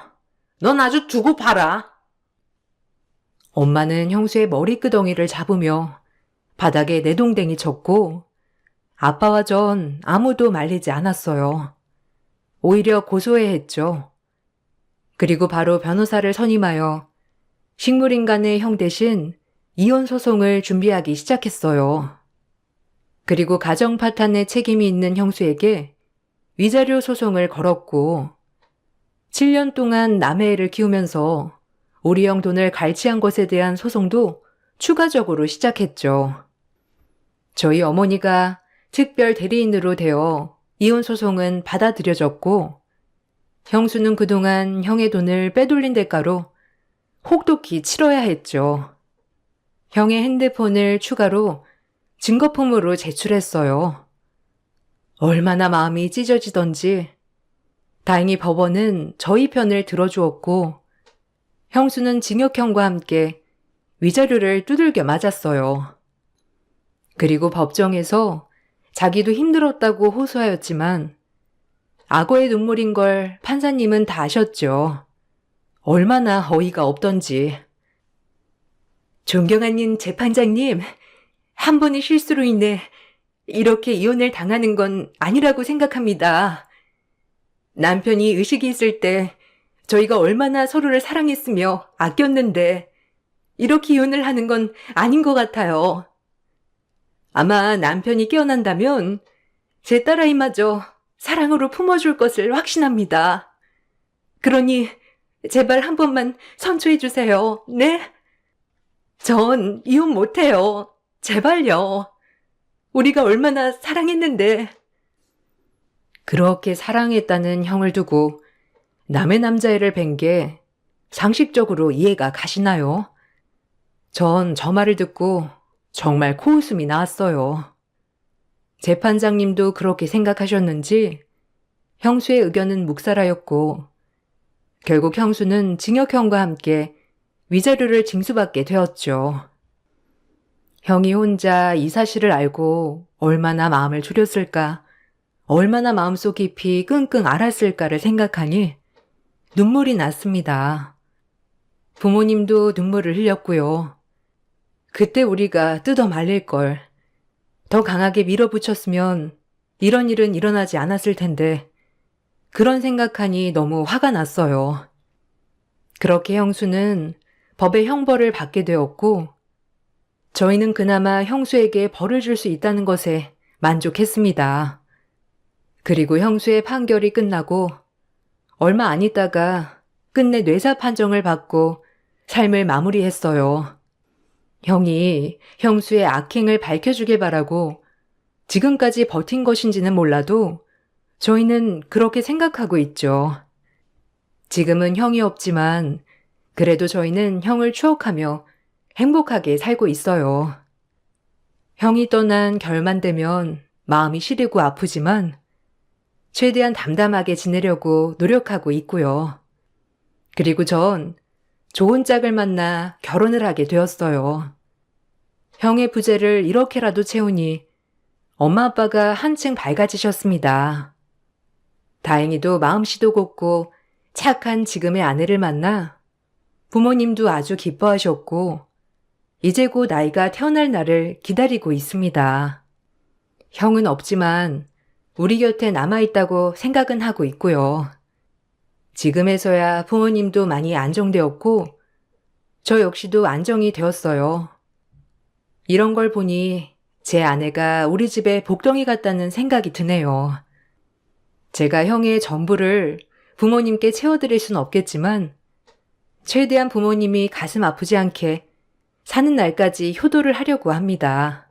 넌 아주 두고 봐라. 엄마는 형수의 머리끄덩이를 잡으며 바닥에 내동댕이 쳤고 아빠와 전 아무도 말리지 않았어요. 오히려 고소해했죠. 그리고 바로 변호사를 선임하여 식물인간의 형 대신 이혼 소송을 준비하기 시작했어요. 그리고 가정 파탄의 책임이 있는 형수에게 위자료 소송을 걸었고 7년 동안 남의 애를 키우면서 우리 형 돈을 갈취한 것에 대한 소송도 추가적으로 시작했죠. 저희 어머니가 특별 대리인으로 되어 이혼 소송은 받아들여졌고 형수는 그동안 형의 돈을 빼돌린 대가로 혹독히 치러야 했죠. 형의 핸드폰을 추가로 증거품으로 제출했어요. 얼마나 마음이 찢어지던지 다행히 법원은 저희 편을 들어주었고 형수는 징역형과 함께 위자료를 두들겨 맞았어요. 그리고 법정에서 자기도 힘들었다고 호소하였지만 악어의 눈물인 걸 판사님은 다 아셨죠. 얼마나 어이가 없던지. 존경하는 재판장님, 한 번의 실수로 인해 이렇게 이혼을 당하는 건 아니라고 생각합니다. 남편이 의식이 있을 때 저희가 얼마나 서로를 사랑했으며 아꼈는데 이렇게 이혼을 하는 건 아닌 것 같아요. 아마 남편이 깨어난다면 제 딸아이마저 사랑으로 품어줄 것을 확신합니다. 그러니 제발 한 번만 선처해 주세요. 네? 전 이혼 못해요. 제발요. 우리가 얼마나 사랑했는데. 그렇게 사랑했다는 형을 두고 남의 남자애를 뵌 게 상식적으로 이해가 가시나요? 전 저 말을 듣고 정말 코웃음이 나왔어요. 재판장님도 그렇게 생각하셨는지 형수의 의견은 묵살하였고 결국 형수는 징역형과 함께 위자료를 징수받게 되었죠. 형이 혼자 이 사실을 알고 얼마나 마음을 졸였을까, 얼마나 마음속 깊이 끙끙 앓았을까를 생각하니 눈물이 났습니다. 부모님도 눈물을 흘렸고요. 그때 우리가 뜯어 말릴 걸 더 강하게 밀어붙였으면 이런 일은 일어나지 않았을 텐데 그런 생각하니 너무 화가 났어요. 그렇게 형수는 법의 형벌을 받게 되었고 저희는 그나마 형수에게 벌을 줄 수 있다는 것에 만족했습니다. 그리고 형수의 판결이 끝나고 얼마 안 있다가 끝내 뇌사 판정을 받고 삶을 마무리했어요. 형이 형수의 악행을 밝혀주길 바라고 지금까지 버틴 것인지는 몰라도 저희는 그렇게 생각하고 있죠. 지금은 형이 없지만 그래도 저희는 형을 추억하며 행복하게 살고 있어요. 형이 떠난 결만 되면 마음이 시리고 아프지만 최대한 담담하게 지내려고 노력하고 있고요. 그리고 전 좋은 짝을 만나 결혼을 하게 되었어요. 형의 부재를 이렇게라도 채우니 엄마 아빠가 한층 밝아지셨습니다. 다행히도 마음씨도 곱고 착한 지금의 아내를 만나 부모님도 아주 기뻐하셨고 이제 곧 아이가 태어날 날을 기다리고 있습니다. 형은 없지만 우리 곁에 남아있다고 생각은 하고 있고요. 지금에서야 부모님도 많이 안정되었고 저 역시도 안정이 되었어요. 이런 걸 보니 제 아내가 우리 집에 복덩이 같다는 생각이 드네요. 제가 형의 전부를 부모님께 채워드릴 순 없겠지만 최대한 부모님이 가슴 아프지 않게 사는 날까지 효도를 하려고 합니다.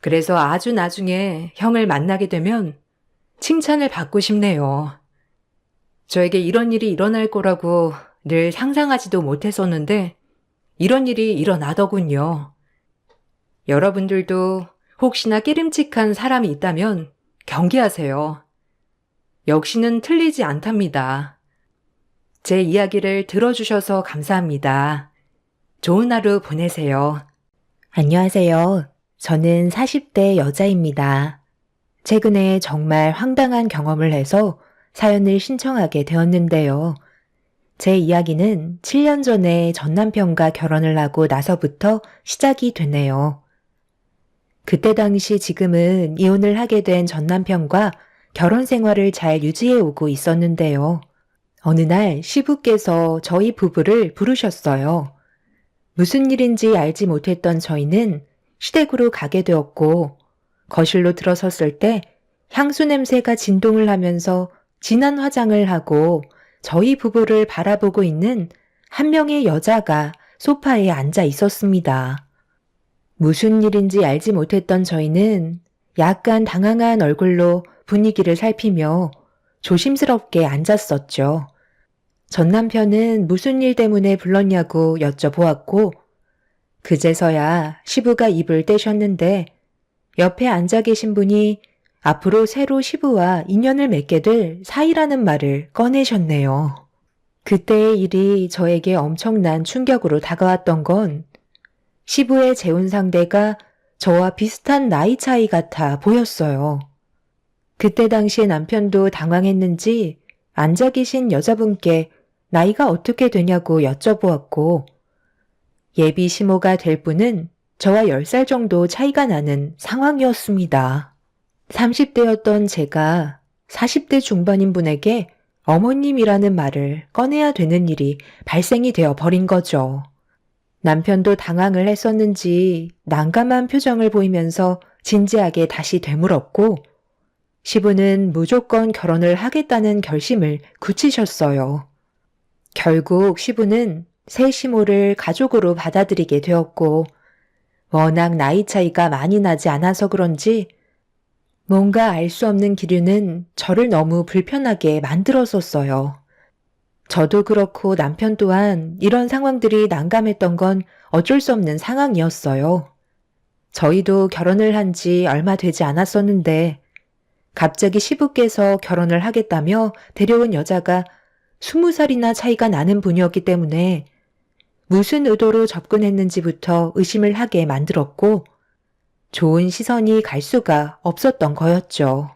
그래서 아주 나중에 형을 만나게 되면 칭찬을 받고 싶네요. 저에게 이런 일이 일어날 거라고 늘 상상하지도 못했었는데 이런 일이 일어나더군요. 여러분들도 혹시나 깨름칙한 사람이 있다면 경계하세요. 역시는 틀리지 않답니다. 제 이야기를 들어주셔서 감사합니다. 좋은 하루 보내세요. 안녕하세요. 저는 40대 여자입니다. 최근에 정말 황당한 경험을 해서 사연을 신청하게 되었는데요. 제 이야기는 7년 전에 전남편과 결혼을 하고 나서부터 시작이 되네요. 그때 당시 지금은 이혼을 하게 된 전남편과 결혼 생활을 잘 유지해 오고 있었는데요. 어느 날 시부께서 저희 부부를 부르셨어요. 무슨 일인지 알지 못했던 저희는 시댁으로 가게 되었고 거실로 들어섰을 때 향수 냄새가 진동을 하면서 진한 화장을 하고 저희 부부를 바라보고 있는 한 명의 여자가 소파에 앉아 있었습니다. 무슨 일인지 알지 못했던 저희는 약간 당황한 얼굴로 분위기를 살피며 조심스럽게 앉았었죠. 전 남편은 무슨 일 때문에 불렀냐고 여쭤보았고 그제서야 시부가 입을 떼셨는데 옆에 앉아 계신 분이 앞으로 새로 시부와 인연을 맺게 될 사이라는 말을 꺼내셨네요. 그때의 일이 저에게 엄청난 충격으로 다가왔던 건 시부의 재혼 상대가 저와 비슷한 나이 차이 같아 보였어요. 그때 당시에 남편도 당황했는지 앉아 계신 여자분께 나이가 어떻게 되냐고 여쭤보았고 예비 시모가 될 분은 저와 10살 정도 차이가 나는 상황이었습니다. 30대였던 제가 40대 중반인 분에게 어머님이라는 말을 꺼내야 되는 일이 발생이 되어 버린 거죠. 남편도 당황을 했었는지 난감한 표정을 보이면서 진지하게 다시 되물었고 시부는 무조건 결혼을 하겠다는 결심을 굳히셨어요. 결국 시부는 새 시모를 가족으로 받아들이게 되었고 워낙 나이 차이가 많이 나지 않아서 그런지 뭔가 알 수 없는 기류는 저를 너무 불편하게 만들었었어요. 저도 그렇고 남편 또한 이런 상황들이 난감했던 건 어쩔 수 없는 상황이었어요. 저희도 결혼을 한 지 얼마 되지 않았었는데 갑자기 시부께서 결혼을 하겠다며 데려온 여자가 20살이나 차이가 나는 분이었기 때문에 무슨 의도로 접근했는지부터 의심을 하게 만들었고 좋은 시선이 갈 수가 없었던 거였죠.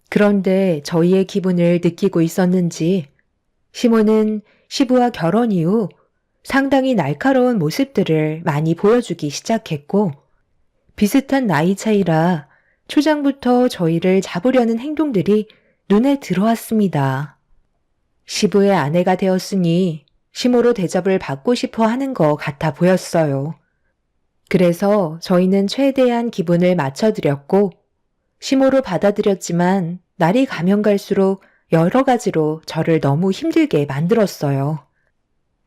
그런데 저희의 기분을 느끼고 있었는지 시모는 시부와 결혼 이후 상당히 날카로운 모습들을 많이 보여주기 시작했고 비슷한 나이 차이라 초장부터 저희를 잡으려는 행동들이 눈에 들어왔습니다. 시부의 아내가 되었으니 시모로 대접을 받고 싶어 하는 것 같아 보였어요. 그래서 저희는 최대한 기분을 맞춰드렸고 시모로 받아들였지만 날이 가면 갈수록 여러 가지로 저를 너무 힘들게 만들었어요.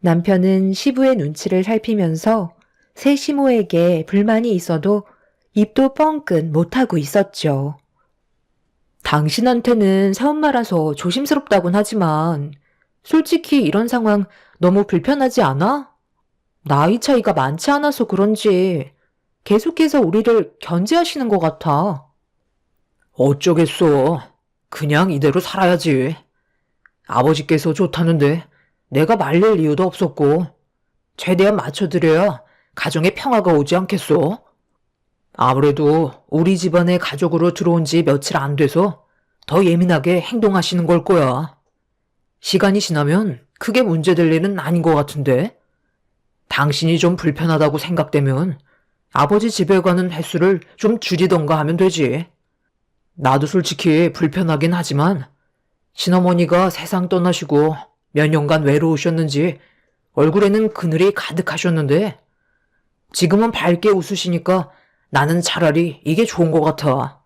남편은 시부의 눈치를 살피면서 새 시모에게 불만이 있어도 입도 뻥끗 못하고 있었죠. 당신한테는 새엄마라서 조심스럽다곤 하지만 솔직히 이런 상황 너무 불편하지 않아? 나이 차이가 많지 않아서 그런지 계속해서 우리를 견제하시는 것 같아. 어쩌겠어. 그냥 이대로 살아야지. 아버지께서 좋다는데 내가 말릴 이유도 없었고 최대한 맞춰드려야 가정에 평화가 오지 않겠소? 아무래도 우리 집안에 가족으로 들어온 지 며칠 안 돼서 더 예민하게 행동하시는 걸 거야. 시간이 지나면 크게 문제될 일은 아닌 것 같은데. 당신이 좀 불편하다고 생각되면 아버지 집에 가는 횟수를 좀 줄이던가 하면 되지. 나도 솔직히 불편하긴 하지만 친어머니가 세상 떠나시고 몇 년간 외로우셨는지 얼굴에는 그늘이 가득하셨는데 지금은 밝게 웃으시니까 나는 차라리 이게 좋은 것 같아.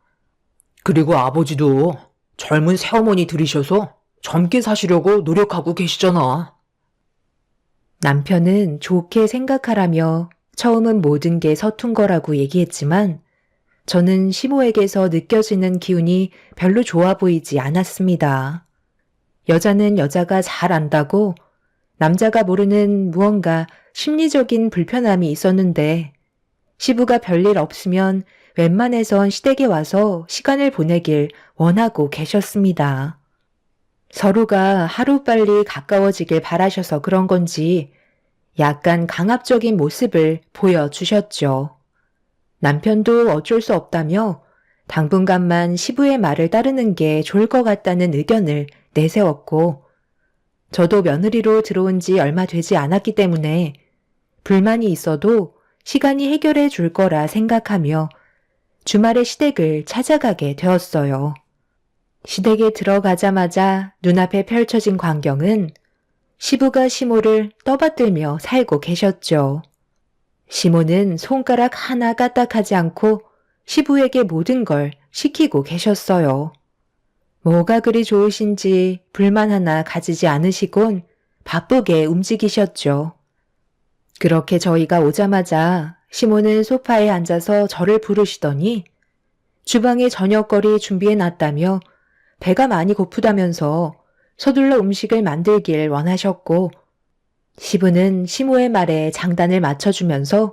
그리고 아버지도 젊은 새어머니 들이셔서 젊게 사시려고 노력하고 계시잖아. 남편은 좋게 생각하라며 처음은 모든 게 서툰 거라고 얘기했지만 저는 시모에게서 느껴지는 기운이 별로 좋아 보이지 않았습니다. 여자는 여자가 잘 안다고 남자가 모르는 무언가 심리적인 불편함이 있었는데 시부가 별일 없으면 웬만해선 시댁에 와서 시간을 보내길 원하고 계셨습니다. 서로가 하루빨리 가까워지길 바라셔서 그런 건지 약간 강압적인 모습을 보여주셨죠. 남편도 어쩔 수 없다며 당분간만 시부의 말을 따르는 게 좋을 것 같다는 의견을 내세웠고 저도 며느리로 들어온 지 얼마 되지 않았기 때문에 불만이 있어도 시간이 해결해 줄 거라 생각하며 주말에 시댁을 찾아가게 되었어요. 시댁에 들어가자마자 눈앞에 펼쳐진 광경은 시부가 시모를 떠받들며 살고 계셨죠. 시모는 손가락 하나 까딱하지 않고 시부에게 모든 걸 시키고 계셨어요. 뭐가 그리 좋으신지 불만 하나 가지지 않으시곤 바쁘게 움직이셨죠. 그렇게 저희가 오자마자 시모는 소파에 앉아서 저를 부르시더니 주방에 저녁거리 준비해놨다며 배가 많이 고프다면서 서둘러 음식을 만들길 원하셨고 시부는 시모의 말에 장단을 맞춰주면서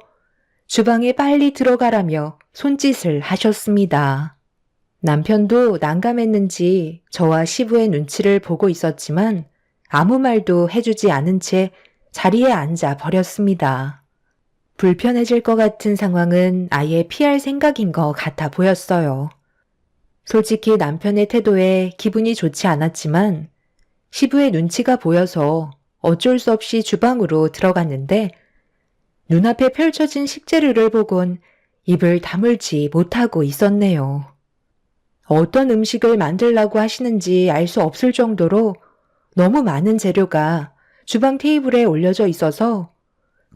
주방에 빨리 들어가라며 손짓을 하셨습니다. 남편도 난감했는지 저와 시부의 눈치를 보고 있었지만 아무 말도 해주지 않은 채 자리에 앉아 버렸습니다. 불편해질 것 같은 상황은 아예 피할 생각인 것 같아 보였어요. 솔직히 남편의 태도에 기분이 좋지 않았지만 시부의 눈치가 보여서 어쩔 수 없이 주방으로 들어갔는데 눈앞에 펼쳐진 식재료를 보곤 입을 다물지 못하고 있었네요. 어떤 음식을 만들라고 하시는지 알 수 없을 정도로 너무 많은 재료가 주방 테이블에 올려져 있어서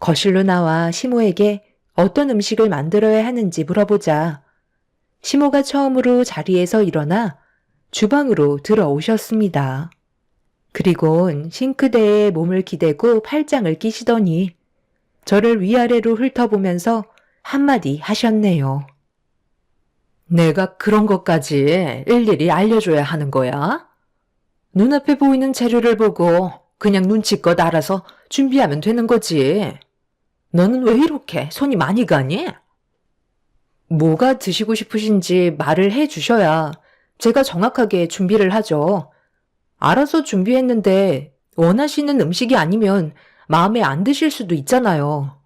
거실로 나와 시모에게 어떤 음식을 만들어야 하는지 물어보자 시모가 처음으로 자리에서 일어나 주방으로 들어오셨습니다. 그리곤 싱크대에 몸을 기대고 팔짱을 끼시더니 저를 위아래로 훑어보면서 한마디 하셨네요. 내가 그런 것까지 일일이 알려줘야 하는 거야? 눈앞에 보이는 재료를 보고 그냥 눈치껏 알아서 준비하면 되는 거지. 너는 왜 이렇게 손이 많이 가니? 뭐가 드시고 싶으신지 말을 해 주셔야 제가 정확하게 준비를 하죠. 알아서 준비했는데 원하시는 음식이 아니면 마음에 안 드실 수도 있잖아요.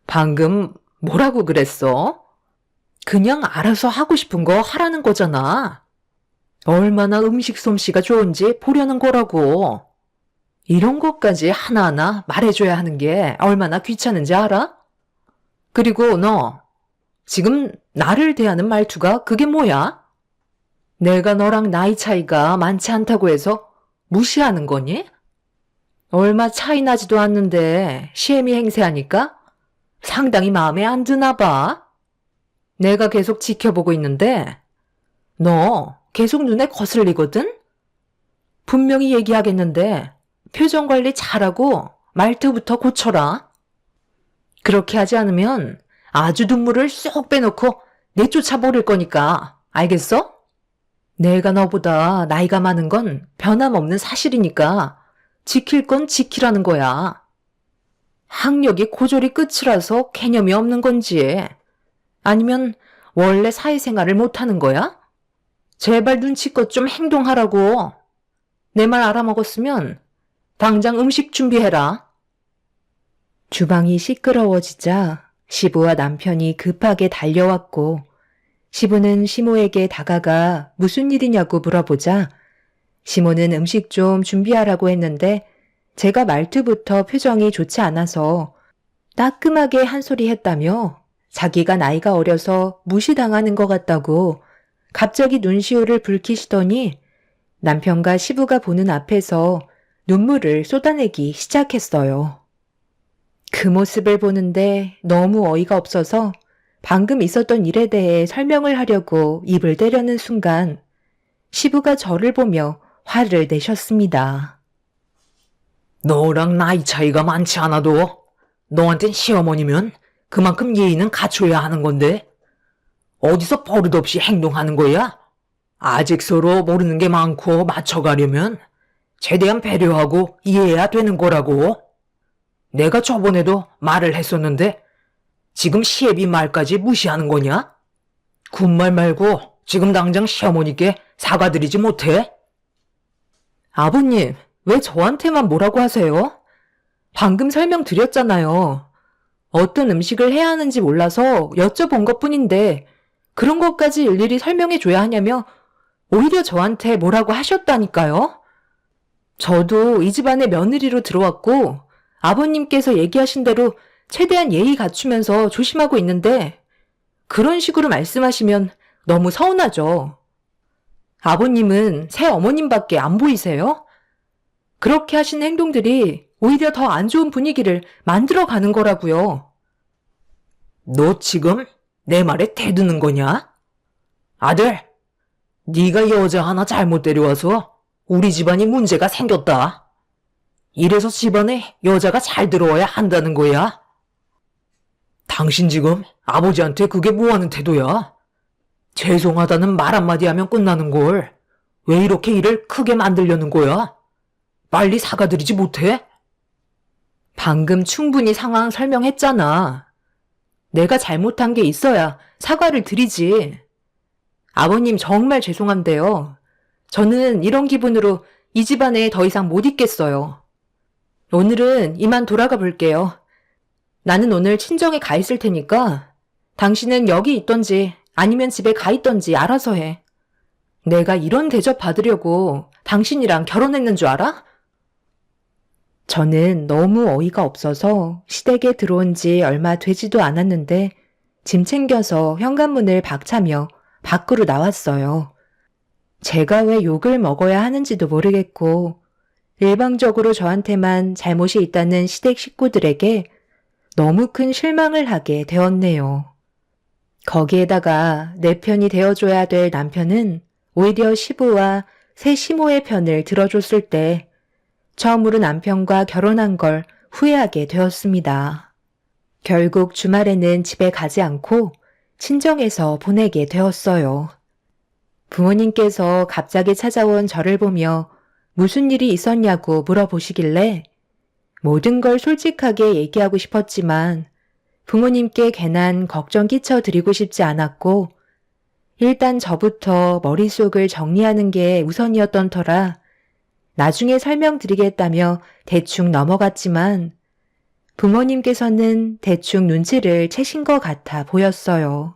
방금 뭐라고 그랬어? 그냥 알아서 하고 싶은 거 하라는 거잖아. 얼마나 음식 솜씨가 좋은지 보려는 거라고. 이런 것까지 하나하나 말해줘야 하는 게 얼마나 귀찮은지 알아? 그리고 너, 지금 나를 대하는 말투가 그게 뭐야? 내가 너랑 나이 차이가 많지 않다고 해서 무시하는 거니? 얼마 차이 나지도 않는데 시애미 행세하니까 상당히 마음에 안 드나 봐. 내가 계속 지켜보고 있는데 너 계속 눈에 거슬리거든? 분명히 얘기하겠는데 표정 관리 잘하고 말투부터 고쳐라. 그렇게 하지 않으면 아주 눈물을 쏙 빼놓고 내쫓아 버릴 거니까 알겠어? 내가 너보다 나이가 많은 건 변함없는 사실이니까 지킬 건 지키라는 거야. 학력이 고졸이 끝이라서 개념이 없는 건지 아니면 원래 사회생활을 못하는 거야? 제발 눈치껏 좀 행동하라고. 내 말 알아먹었으면 당장 음식 준비해라. 주방이 시끄러워지자 시부와 남편이 급하게 달려왔고 시부는 시모에게 다가가 무슨 일이냐고 물어보자 시모는 음식 좀 준비하라고 했는데 제가 말투부터 표정이 좋지 않아서 따끔하게 한 소리 했다며 자기가 나이가 어려서 무시당하는 것 같다고 갑자기 눈시울을 붉히시더니 남편과 시부가 보는 앞에서 눈물을 쏟아내기 시작했어요. 그 모습을 보는데 너무 어이가 없어서 방금 있었던 일에 대해 설명을 하려고 입을 떼려는 순간 시부가 저를 보며 화를 내셨습니다. 너랑 나이 차이가 많지 않아도 너한텐 시어머니면 그만큼 예의는 갖춰야 하는 건데 어디서 버릇없이 행동하는 거야? 아직 서로 모르는 게 많고 맞춰가려면 최대한 배려하고 이해해야 되는 거라고. 내가 저번에도 말을 했었는데 지금 시애비 말까지 무시하는 거냐? 군말 말고 지금 당장 시어머니께 사과드리지 못해? 아버님, 왜 저한테만 뭐라고 하세요? 방금 설명드렸잖아요. 어떤 음식을 해야 하는지 몰라서 여쭤본 것뿐인데 그런 것까지 일일이 설명해줘야 하냐며 오히려 저한테 뭐라고 하셨다니까요. 저도 이 집안의 며느리로 들어왔고 아버님께서 얘기하신 대로 최대한 예의 갖추면서 조심하고 있는데 그런 식으로 말씀하시면 너무 서운하죠. 아버님은 새 어머님밖에 안 보이세요? 그렇게 하신 행동들이 오히려 더 안 좋은 분위기를 만들어가는 거라고요. 너 지금 내 말에 대드는 거냐? 아들, 네가 여자 하나 잘못 데려와서 우리 집안이 문제가 생겼다. 이래서 집안에 여자가 잘 들어와야 한다는 거야. 당신 지금 아버지한테 그게 뭐하는 태도야? 죄송하다는 말 한마디 하면 끝나는 걸 왜 이렇게 일을 크게 만들려는 거야? 빨리 사과드리지 못해? 방금 충분히 상황 설명했잖아. 내가 잘못한 게 있어야 사과를 드리지. 아버님 정말 죄송한데요. 저는 이런 기분으로 이 집안에 더 이상 못 있겠어요. 오늘은 이만 돌아가 볼게요. 나는 오늘 친정에 가 있을 테니까 당신은 여기 있던지 아니면 집에 가 있던지 알아서 해. 내가 이런 대접 받으려고 당신이랑 결혼했는 줄 알아? 저는 너무 어이가 없어서 시댁에 들어온 지 얼마 되지도 않았는데 짐 챙겨서 현관문을 박차며 밖으로 나왔어요. 제가 왜 욕을 먹어야 하는지도 모르겠고 일방적으로 저한테만 잘못이 있다는 시댁 식구들에게 너무 큰 실망을 하게 되었네요. 거기에다가 내 편이 되어줘야 될 남편은 오히려 시부와 새 시모의 편을 들어줬을 때 처음으로 남편과 결혼한 걸 후회하게 되었습니다. 결국 주말에는 집에 가지 않고 친정에서 보내게 되었어요. 부모님께서 갑자기 찾아온 저를 보며 무슨 일이 있었냐고 물어보시길래 모든 걸 솔직하게 얘기하고 싶었지만 부모님께 괜한 걱정 끼쳐드리고 싶지 않았고 일단 저부터 머릿속을 정리하는 게 우선이었던 터라 나중에 설명드리겠다며 대충 넘어갔지만 부모님께서는 대충 눈치를 채신 것 같아 보였어요.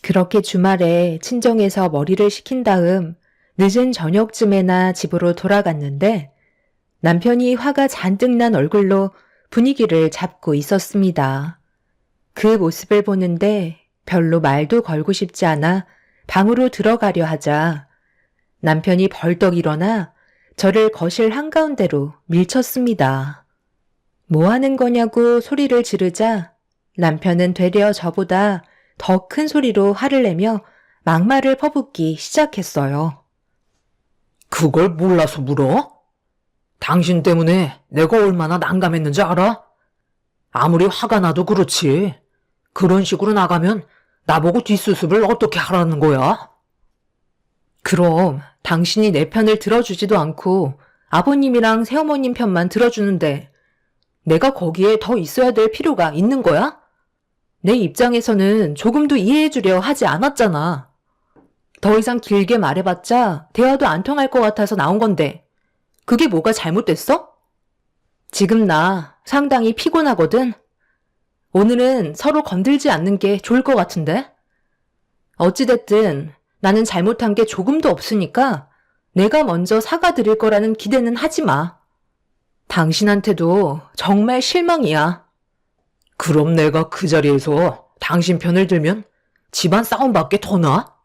그렇게 주말에 친정에서 머리를 식힌 다음 늦은 저녁쯤에나 집으로 돌아갔는데 남편이 화가 잔뜩 난 얼굴로 분위기를 잡고 있었습니다. 그 모습을 보는데 별로 말도 걸고 싶지 않아 방으로 들어가려 하자 남편이 벌떡 일어나 저를 거실 한가운데로 밀쳤습니다. 뭐 하는 거냐고 소리를 지르자 남편은 되려 저보다 더 큰 소리로 화를 내며 막말을 퍼붓기 시작했어요. 그걸 몰라서 물어? 당신 때문에 내가 얼마나 난감했는지 알아? 아무리 화가 나도 그렇지. 그런 식으로 나가면 나보고 뒷수습을 어떻게 하라는 거야? 그럼 당신이 내 편을 들어주지도 않고 아버님이랑 새어머님 편만 들어주는데 내가 거기에 더 있어야 될 필요가 있는 거야? 내 입장에서는 조금도 이해해주려 하지 않았잖아. 더 이상 길게 말해봤자 대화도 안 통할 것 같아서 나온 건데 그게 뭐가 잘못됐어? 지금 나 상당히 피곤하거든. 오늘은 서로 건들지 않는 게 좋을 것 같은데? 어찌됐든 나는 잘못한 게 조금도 없으니까 내가 먼저 사과드릴 거라는 기대는 하지 마. 당신한테도 정말 실망이야. 그럼 내가 그 자리에서 당신 편을 들면 집안 싸움밖에 더 나?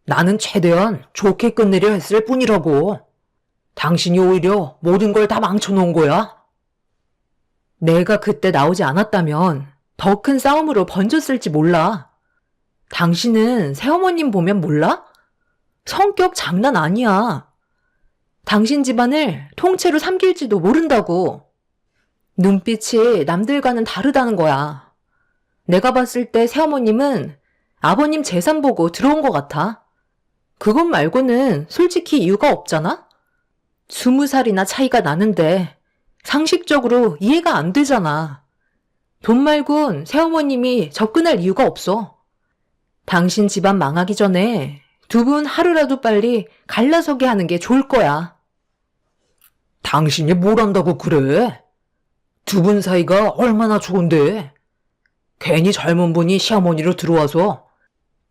나는 최대한 좋게 끝내려 했을 뿐이라고. 당신이 오히려 모든 걸 다 망쳐놓은 거야. 내가 그때 나오지 않았다면 더 큰 싸움으로 번졌을지 몰라. 당신은 새어머님 보면 몰라? 성격 장난 아니야. 당신 집안을 통째로 삼킬지도 모른다고. 눈빛이 남들과는 다르다는 거야. 내가 봤을 때 새어머님은 아버님 재산 보고 들어온 것 같아. 그것 말고는 솔직히 이유가 없잖아? 20살이나 차이가 나는데 상식적으로 이해가 안 되잖아. 돈 말곤 새어머님이 접근할 이유가 없어. 당신 집안 망하기 전에 두 분 하루라도 빨리 갈라서게 하는 게 좋을 거야. 당신이 뭘 안다고 그래? 두 분 사이가 얼마나 좋은데. 괜히 젊은 분이 시어머니로 들어와서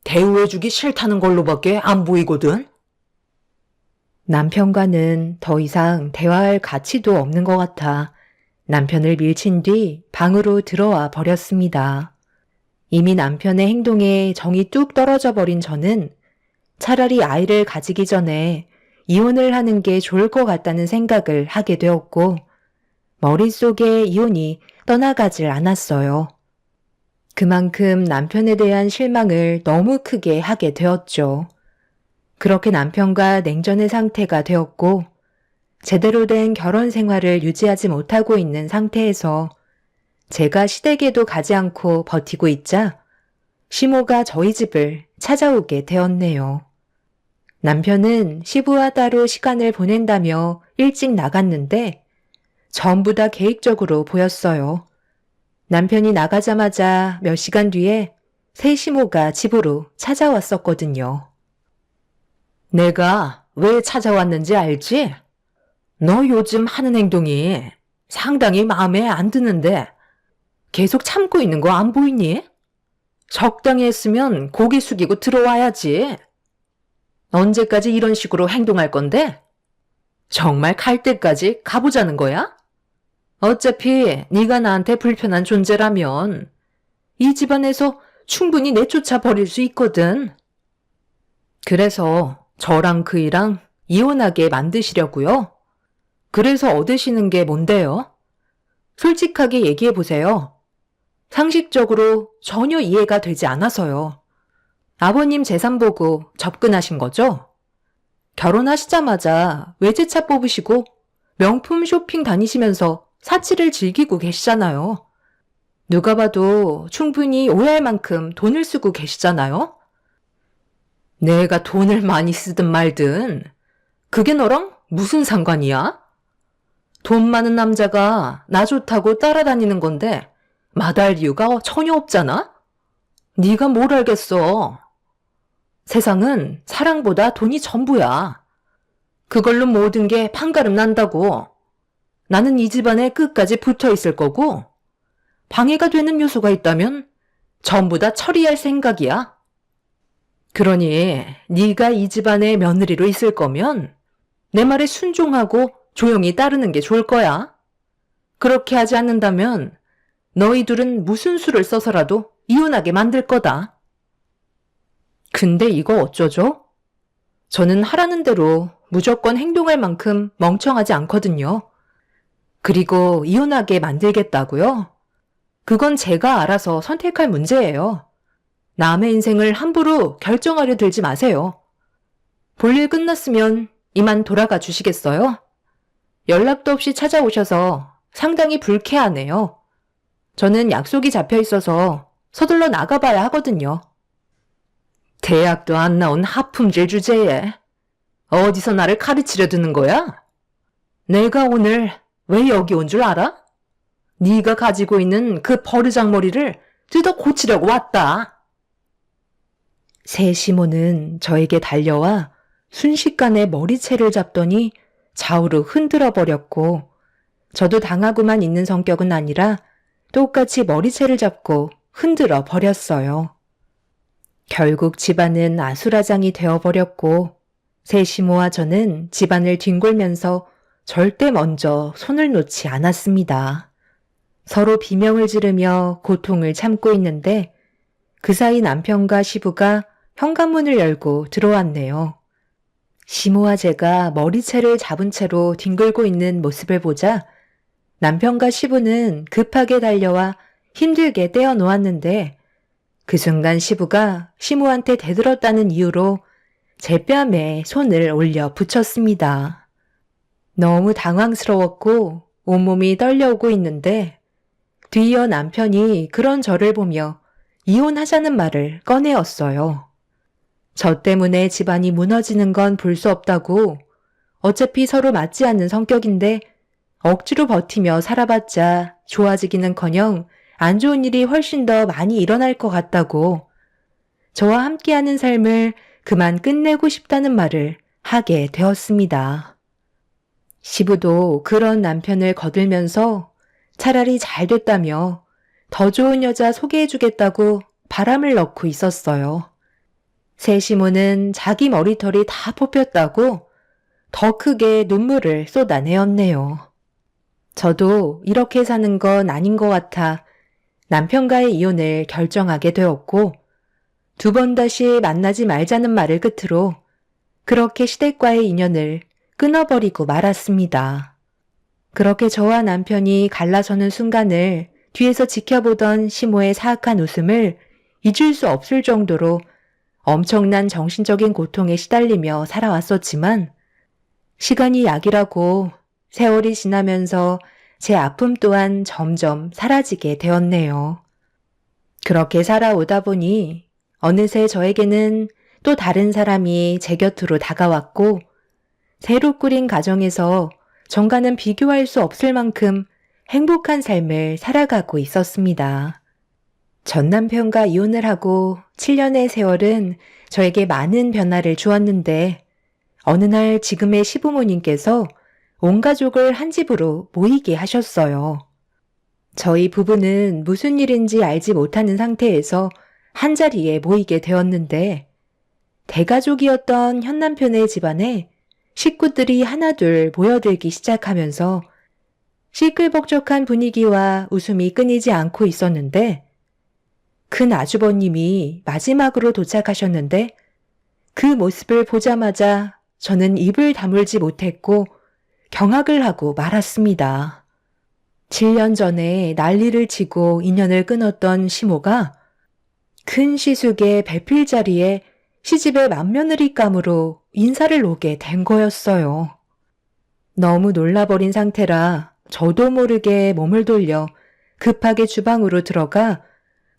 대우해주기 싫다는 걸로밖에 안 보이거든. 남편과는 더 이상 대화할 가치도 없는 것 같아 남편을 밀친 뒤 방으로 들어와 버렸습니다. 이미 남편의 행동에 정이 뚝 떨어져 버린 저는 차라리 아이를 가지기 전에 이혼을 하는 게 좋을 것 같다는 생각을 하게 되었고 머릿속에 이혼이 떠나가질 않았어요. 그만큼 남편에 대한 실망을 너무 크게 하게 되었죠. 그렇게 남편과 냉전의 상태가 되었고 제대로 된 결혼 생활을 유지하지 못하고 있는 상태에서 제가 시댁에도 가지 않고 버티고 있자 시모가 저희 집을 찾아오게 되었네요. 남편은 시부와 따로 시간을 보낸다며 일찍 나갔는데 전부 다 계획적으로 보였어요. 남편이 나가자마자 몇 시간 뒤에 새 시모가 집으로 찾아왔었거든요. 내가 왜 찾아왔는지 알지? 너 요즘 하는 행동이 상당히 마음에 안 드는데 계속 참고 있는 거 안 보이니? 적당히 했으면 고개 숙이고 들어와야지. 언제까지 이런 식으로 행동할 건데? 정말 갈 때까지 가보자는 거야? 어차피 네가 나한테 불편한 존재라면 이 집안에서 충분히 내쫓아 버릴 수 있거든. 그래서 저랑 그이랑 이혼하게 만드시려고요? 그래서 얻으시는 게 뭔데요? 솔직하게 얘기해 보세요. 상식적으로 전혀 이해가 되지 않아서요. 아버님 재산 보고 접근하신 거죠? 결혼하시자마자 외제차 뽑으시고 명품 쇼핑 다니시면서 사치를 즐기고 계시잖아요. 누가 봐도 충분히 오해할 만큼 돈을 쓰고 계시잖아요? 내가 돈을 많이 쓰든 말든 그게 너랑 무슨 상관이야? 돈 많은 남자가 나 좋다고 따라다니는 건데 마다할 이유가 전혀 없잖아? 네가 뭘 알겠어. 세상은 사랑보다 돈이 전부야. 그걸로 모든 게 판가름 난다고. 나는 이 집안에 끝까지 붙어 있을 거고, 방해가 되는 요소가 있다면 전부 다 처리할 생각이야. 그러니 네가 이 집안의 며느리로 있을 거면 내 말에 순종하고 조용히 따르는 게 좋을 거야. 그렇게 하지 않는다면 너희 둘은 무슨 수를 써서라도 이혼하게 만들 거다. 근데 이거 어쩌죠? 저는 하라는 대로 무조건 행동할 만큼 멍청하지 않거든요. 그리고 이혼하게 만들겠다고요? 그건 제가 알아서 선택할 문제예요. 남의 인생을 함부로 결정하려 들지 마세요. 볼일 끝났으면 이만 돌아가 주시겠어요? 연락도 없이 찾아오셔서 상당히 불쾌하네요. 저는 약속이 잡혀 있어서 서둘러 나가봐야 하거든요. 대학도 안 나온 하품질 주제에 어디서 나를 가르치려 드는 거야? 내가 오늘 왜 여기 온 줄 알아? 네가 가지고 있는 그 버르장머리를 뜯어 고치려고 왔다. 새 시모는 저에게 달려와 순식간에 머리채를 잡더니 좌우로 흔들어 버렸고, 저도 당하고만 있는 성격은 아니라 똑같이 머리채를 잡고 흔들어 버렸어요. 결국 집안은 아수라장이 되어버렸고, 새 시모와 저는 집안을 뒹굴면서 절대 먼저 손을 놓지 않았습니다. 서로 비명을 지르며 고통을 참고 있는데 그 사이 남편과 시부가 현관문을 열고 들어왔네요. 시모와 제가 머리채를 잡은 채로 뒹굴고 있는 모습을 보자 남편과 시부는 급하게 달려와 힘들게 떼어 놓았는데 그 순간 시부가 시모한테 대들었다는 이유로 제 뺨에 손을 올려 붙였습니다. 너무 당황스러웠고 온몸이 떨려오고 있는데 뒤이어 남편이 그런 저를 보며 이혼하자는 말을 꺼내었어요. 저 때문에 집안이 무너지는 건 볼 수 없다고, 어차피 서로 맞지 않는 성격인데 억지로 버티며 살아봤자 좋아지기는커녕 안 좋은 일이 훨씬 더 많이 일어날 것 같다고, 저와 함께하는 삶을 그만 끝내고 싶다는 말을 하게 되었습니다. 시부도 그런 남편을 거들면서 차라리 잘 됐다며 더 좋은 여자 소개해주겠다고 바람을 넣고 있었어요. 새 시모는 자기 머리털이 다 뽑혔다고 더 크게 눈물을 쏟아내었네요. 저도 이렇게 사는 건 아닌 것 같아 남편과의 이혼을 결정하게 되었고, 두 번 다시 만나지 말자는 말을 끝으로 그렇게 시댁과의 인연을 끊어버리고 말았습니다. 그렇게 저와 남편이 갈라서는 순간을 뒤에서 지켜보던 시모의 사악한 웃음을 잊을 수 없을 정도로 엄청난 정신적인 고통에 시달리며 살아왔었지만, 시간이 약이라고 세월이 지나면서 제 아픔 또한 점점 사라지게 되었네요. 그렇게 살아오다 보니 어느새 저에게는 또 다른 사람이 제 곁으로 다가왔고, 새로 꾸린 가정에서 전과는 비교할 수 없을 만큼 행복한 삶을 살아가고 있었습니다. 전 남편과 이혼을 하고 7년의 세월은 저에게 많은 변화를 주었는데, 어느 날 지금의 시부모님께서 온 가족을 한 집으로 모이게 하셨어요. 저희 부부는 무슨 일인지 알지 못하는 상태에서 한자리에 모이게 되었는데, 대가족이었던 현 남편의 집안에 식구들이 하나둘 모여들기 시작하면서 시끌벅적한 분위기와 웃음이 끊이지 않고 있었는데, 큰 아주버님이 마지막으로 도착하셨는데 그 모습을 보자마자 저는 입을 다물지 못했고 경악을 하고 말았습니다. 7년 전에 난리를 치고 인연을 끊었던 시모가 큰 시숙의 배필 자리에 시집의 맏며느리감으로 인사를 오게 된 거였어요. 너무 놀라버린 상태라 저도 모르게 몸을 돌려 급하게 주방으로 들어가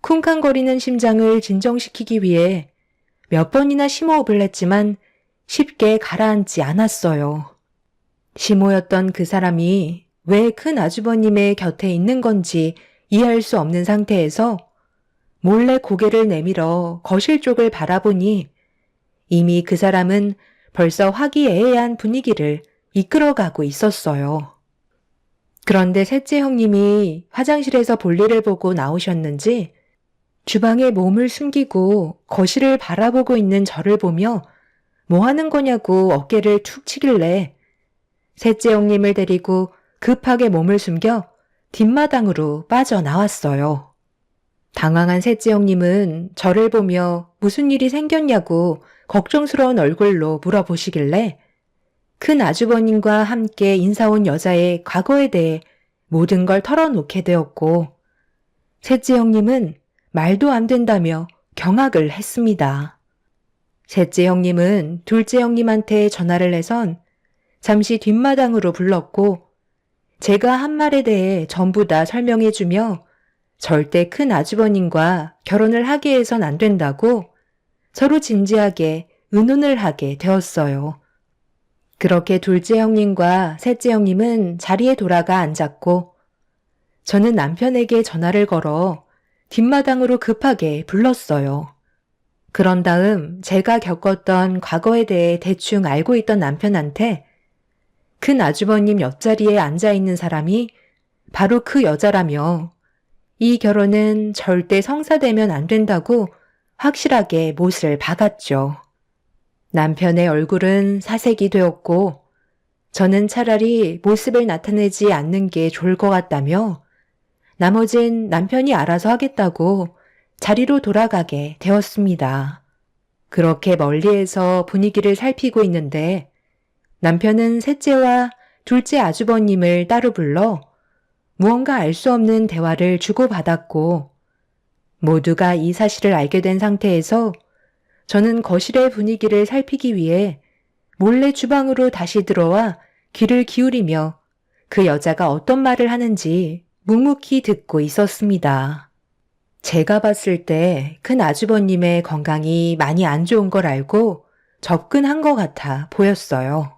쿵쾅거리는 심장을 진정시키기 위해 몇 번이나 심호흡을 했지만 쉽게 가라앉지 않았어요. 시모였던 그 사람이 왜 큰 아주버님의 곁에 있는 건지 이해할 수 없는 상태에서 몰래 고개를 내밀어 거실 쪽을 바라보니 이미 그 사람은 벌써 화기애애한 분위기를 이끌어가고 있었어요. 그런데 셋째 형님이 화장실에서 볼일을 보고 나오셨는지 주방에 몸을 숨기고 거실을 바라보고 있는 저를 보며 뭐 하는 거냐고 어깨를 툭 치길래 셋째 형님을 데리고 급하게 몸을 숨겨 뒷마당으로 빠져나왔어요. 당황한 셋째 형님은 저를 보며 무슨 일이 생겼냐고 걱정스러운 얼굴로 물어보시길래 큰 아주버님과 함께 인사 온 여자의 과거에 대해 모든 걸 털어놓게 되었고 셋째 형님은 말도 안 된다며 경악을 했습니다. 셋째 형님은 둘째 형님한테 전화를 해선 잠시 뒷마당으로 불렀고 제가 한 말에 대해 전부 다 설명해주며 절대 큰 아주버님과 결혼을 하게 해선 안 된다고 서로 진지하게 의논을 하게 되었어요. 그렇게 둘째 형님과 셋째 형님은 자리에 돌아가 앉았고 저는 남편에게 전화를 걸어 뒷마당으로 급하게 불렀어요. 그런 다음 제가 겪었던 과거에 대해 대충 알고 있던 남편한테 큰 아주버님 옆자리에 앉아있는 사람이 바로 그 여자라며 이 결혼은 절대 성사되면 안 된다고 확실하게 못을 박았죠. 남편의 얼굴은 사색이 되었고 저는 차라리 모습을 나타내지 않는 게 좋을 것 같다며 나머진 남편이 알아서 하겠다고 자리로 돌아가게 되었습니다. 그렇게 멀리에서 분위기를 살피고 있는데 남편은 셋째와 둘째 아주버님을 따로 불러 무언가 알 수 없는 대화를 주고받았고 모두가 이 사실을 알게 된 상태에서 저는 거실의 분위기를 살피기 위해 몰래 주방으로 다시 들어와 귀를 기울이며 그 여자가 어떤 말을 하는지 묵묵히 듣고 있었습니다. 제가 봤을 때 큰 아주버님의 건강이 많이 안 좋은 걸 알고 접근한 것 같아 보였어요.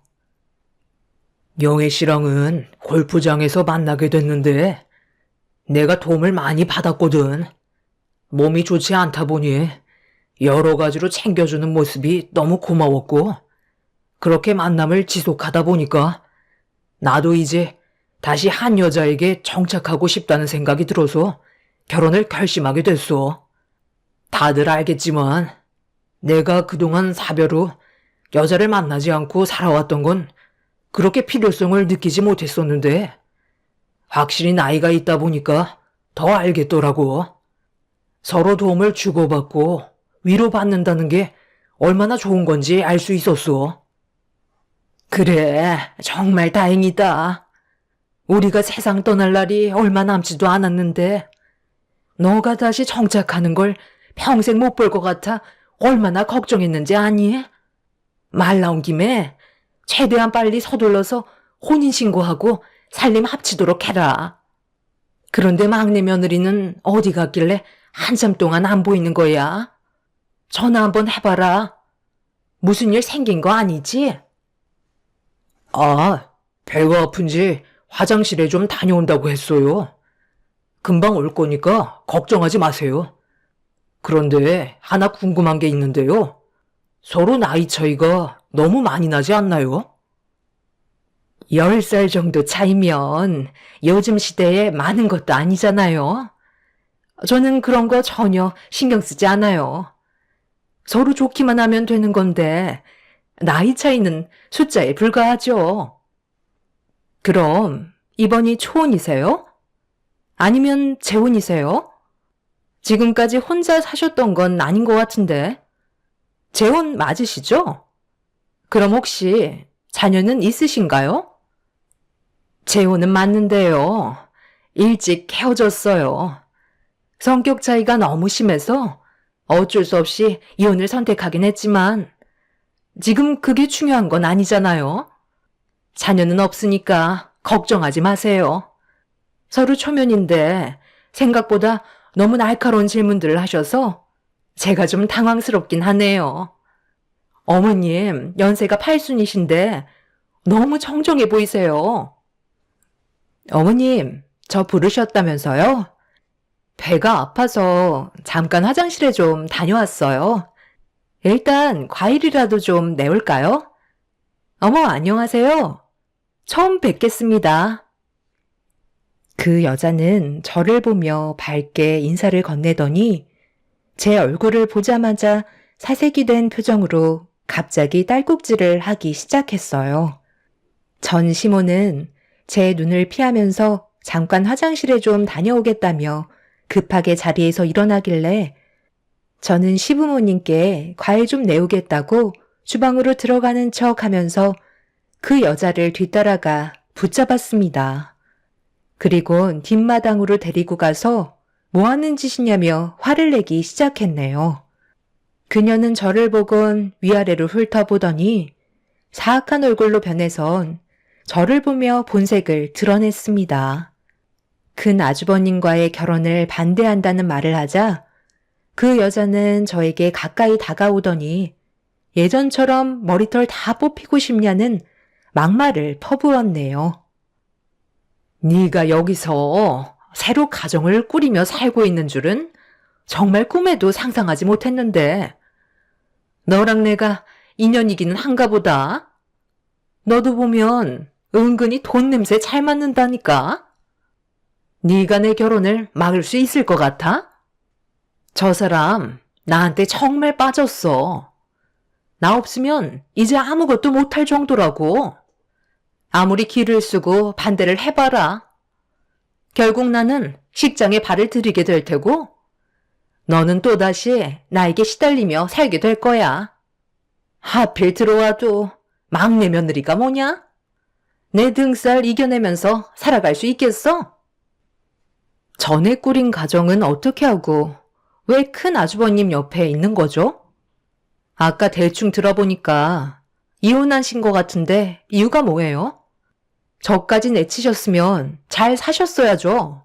영애 씨랑은 골프장에서 만나게 됐는데 내가 도움을 많이 받았거든. 몸이 좋지 않다 보니 여러 가지로 챙겨주는 모습이 너무 고마웠고 그렇게 만남을 지속하다 보니까 나도 이제 다시 한 여자에게 정착하고 싶다는 생각이 들어서 결혼을 결심하게 됐어. 다들 알겠지만 내가 그동안 사별 후 여자를 만나지 않고 살아왔던 건 그렇게 필요성을 느끼지 못했었는데 확실히 나이가 있다 보니까 더 알겠더라고. 서로 도움을 주고받고 위로받는다는 게 얼마나 좋은 건지 알 수 있었어. 그래, 정말 다행이다. 우리가 세상 떠날 날이 얼마 남지도 않았는데 너가 다시 정착하는 걸 평생 못 볼 것 같아 얼마나 걱정했는지 아니? 말 나온 김에 최대한 빨리 서둘러서 혼인신고하고 살림 합치도록 해라. 그런데 막내 며느리는 어디 갔길래 한참 동안 안 보이는 거야? 전화 한번 해봐라. 무슨 일 생긴 거 아니지? 아, 배가 아픈지 화장실에 좀 다녀온다고 했어요. 금방 올 거니까 걱정하지 마세요. 그런데 하나 궁금한 게 있는데요. 서로 나이 차이가 너무 많이 나지 않나요? 10살 정도 차이면 요즘 시대에 많은 것도 아니잖아요. 저는 그런 거 전혀 신경 쓰지 않아요. 서로 좋기만 하면 되는 건데 나이 차이는 숫자에 불과하죠. 그럼 이번이 초혼이세요? 아니면 재혼이세요? 지금까지 혼자 사셨던 건 아닌 것 같은데. 재혼 맞으시죠? 그럼 혹시 자녀는 있으신가요? 재혼은 맞는데요. 일찍 헤어졌어요. 성격 차이가 너무 심해서 어쩔 수 없이 이혼을 선택하긴 했지만 지금 그게 중요한 건 아니잖아요. 자녀는 없으니까 걱정하지 마세요. 서로 초면인데 생각보다 너무 날카로운 질문들을 하셔서 제가 좀 당황스럽긴 하네요. 어머님, 연세가 8순이신데 너무 정정해 보이세요. 어머님, 저 부르셨다면서요? 배가 아파서 잠깐 화장실에 좀 다녀왔어요. 일단 과일이라도 좀 내올까요? 어머, 안녕하세요. 처음 뵙겠습니다. 그 여자는 저를 보며 밝게 인사를 건네더니 제 얼굴을 보자마자 사색이 된 표정으로 갑자기 딸꾹질을 하기 시작했어요. 전 시모는 제 눈을 피하면서 잠깐 화장실에 좀 다녀오겠다며 급하게 자리에서 일어나길래 저는 시부모님께 과일 좀 내오겠다고 주방으로 들어가는 척 하면서 그 여자를 뒤따라가 붙잡았습니다. 그리고 뒷마당으로 데리고 가서 뭐 하는 짓이냐며 화를 내기 시작했네요. 그녀는 저를 보곤 위아래로 훑어보더니 사악한 얼굴로 변해선 저를 보며 본색을 드러냈습니다. 큰 아주버님과의 결혼을 반대한다는 말을 하자 그 여자는 저에게 가까이 다가오더니 예전처럼 머리털 다 뽑히고 싶냐는 막말을 퍼부었네요. 네가 여기서 새로 가정을 꾸리며 살고 있는 줄은 정말 꿈에도 상상하지 못했는데 너랑 내가 인연이기는 한가 보다. 너도 보면 은근히 돈 냄새 잘 맡는다니까. 네가 내 결혼을 막을 수 있을 것 같아? 저 사람 나한테 정말 빠졌어. 나 없으면 이제 아무것도 못할 정도라고. 아무리 기를 쓰고 반대를 해봐라. 결국 나는 식장에 발을 들이게 될 테고 너는 또다시 나에게 시달리며 살게 될 거야. 하필 들어와도 막내 며느리가 뭐냐? 내 등살 이겨내면서 살아갈 수 있겠어? 전에 꾸린 가정은 어떻게 하고 왜 큰 아주버님 옆에 있는 거죠? 아까 대충 들어보니까 이혼하신 것 같은데 이유가 뭐예요? 저까지 내치셨으면 잘 사셨어야죠.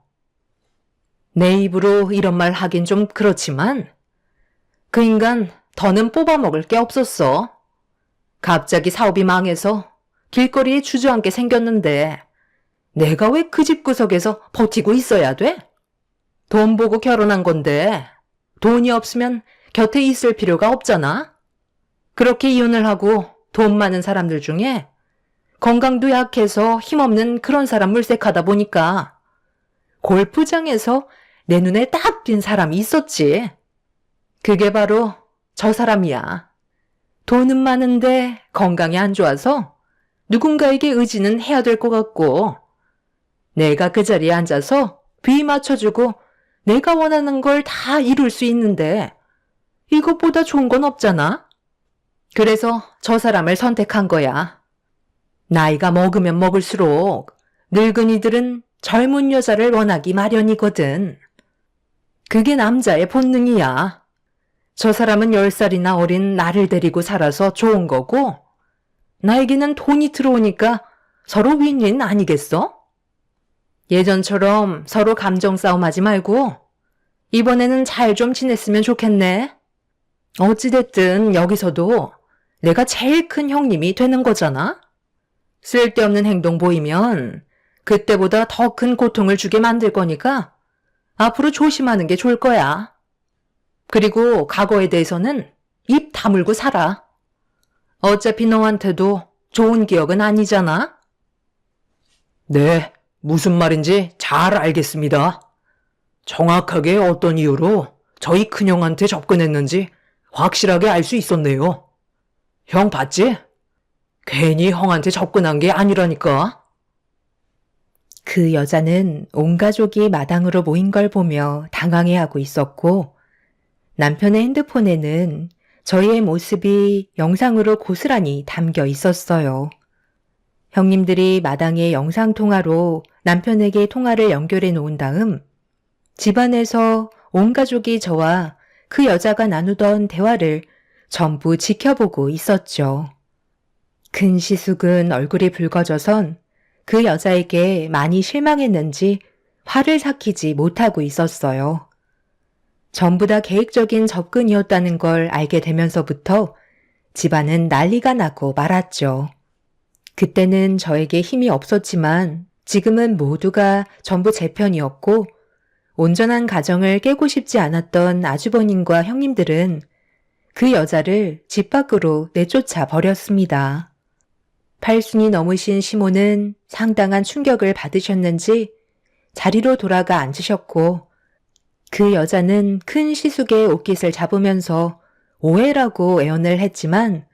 내 입으로 이런 말 하긴 좀 그렇지만 그 인간 더는 뽑아먹을 게 없었어. 갑자기 사업이 망해서 길거리에 주저앉게 생겼는데 내가 왜 그 집 구석에서 버티고 있어야 돼? 돈 보고 결혼한 건데 돈이 없으면 곁에 있을 필요가 없잖아. 그렇게 이혼을 하고 돈 많은 사람들 중에 건강도 약해서 힘없는 그런 사람 물색하다 보니까 골프장에서 내 눈에 딱 띈 사람이 있었지. 그게 바로 저 사람이야. 돈은 많은데 건강이 안 좋아서 누군가에게 의지는 해야 될 것 같고 내가 그 자리에 앉아서 비 맞춰주고 내가 원하는 걸 다 이룰 수 있는데 이것보다 좋은 건 없잖아. 그래서 저 사람을 선택한 거야. 나이가 먹으면 먹을수록 늙은이들은 젊은 여자를 원하기 마련이거든. 그게 남자의 본능이야. 저 사람은 10살이나 어린 나를 데리고 살아서 좋은 거고 나에게는 돈이 들어오니까 서로 윈윈 아니겠어? 예전처럼 서로 감정 싸움하지 말고 이번에는 잘 좀 지냈으면 좋겠네. 어찌됐든 여기서도 내가 제일 큰 형님이 되는 거잖아. 쓸데없는 행동 보이면 그때보다 더 큰 고통을 주게 만들 거니까 앞으로 조심하는 게 좋을 거야. 그리고 과거에 대해서는 입 다물고 살아. 어차피 너한테도 좋은 기억은 아니잖아. 네, 무슨 말인지 잘 알겠습니다. 정확하게 어떤 이유로 저희 큰형한테 접근했는지 확실하게 알 수 있었네요. 형 봤지? 괜히 형한테 접근한 게 아니라니까. 그 여자는 온 가족이 마당으로 모인 걸 보며 당황해하고 있었고 남편의 핸드폰에는 저희의 모습이 영상으로 고스란히 담겨 있었어요. 형님들이 마당에 영상통화로 남편에게 통화를 연결해 놓은 다음 집안에서 온 가족이 저와 그 여자가 나누던 대화를 전부 지켜보고 있었죠. 근 시숙은 얼굴이 붉어져선 그 여자에게 많이 실망했는지 화를 삭히지 못하고 있었어요. 전부 다 계획적인 접근이었다는 걸 알게 되면서부터 집안은 난리가 나고 말았죠. 그때는 저에게 힘이 없었지만 지금은 모두가 전부 제 편이었고 온전한 가정을 깨고 싶지 않았던 아주버님과 형님들은 그 여자를 집 밖으로 내쫓아 버렸습니다. 팔순이 넘으신 시모는 상당한 충격을 받으셨는지 자리로 돌아가 앉으셨고 그 여자는 큰 시숙의 옷깃을 잡으면서 오해라고 애원을 했지만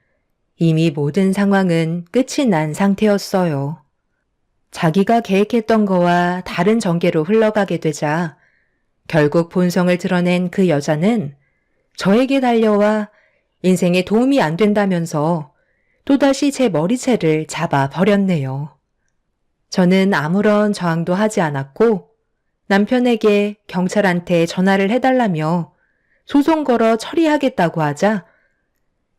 이미 모든 상황은 끝이 난 상태였어요. 자기가 계획했던 거와 다른 전개로 흘러가게 되자 결국 본성을 드러낸 그 여자는 저에게 달려와 인생에 도움이 안 된다면서 또다시 제 머리채를 잡아 버렸네요. 저는 아무런 저항도 하지 않았고 남편에게 경찰한테 전화를 해달라며 소송 걸어 처리하겠다고 하자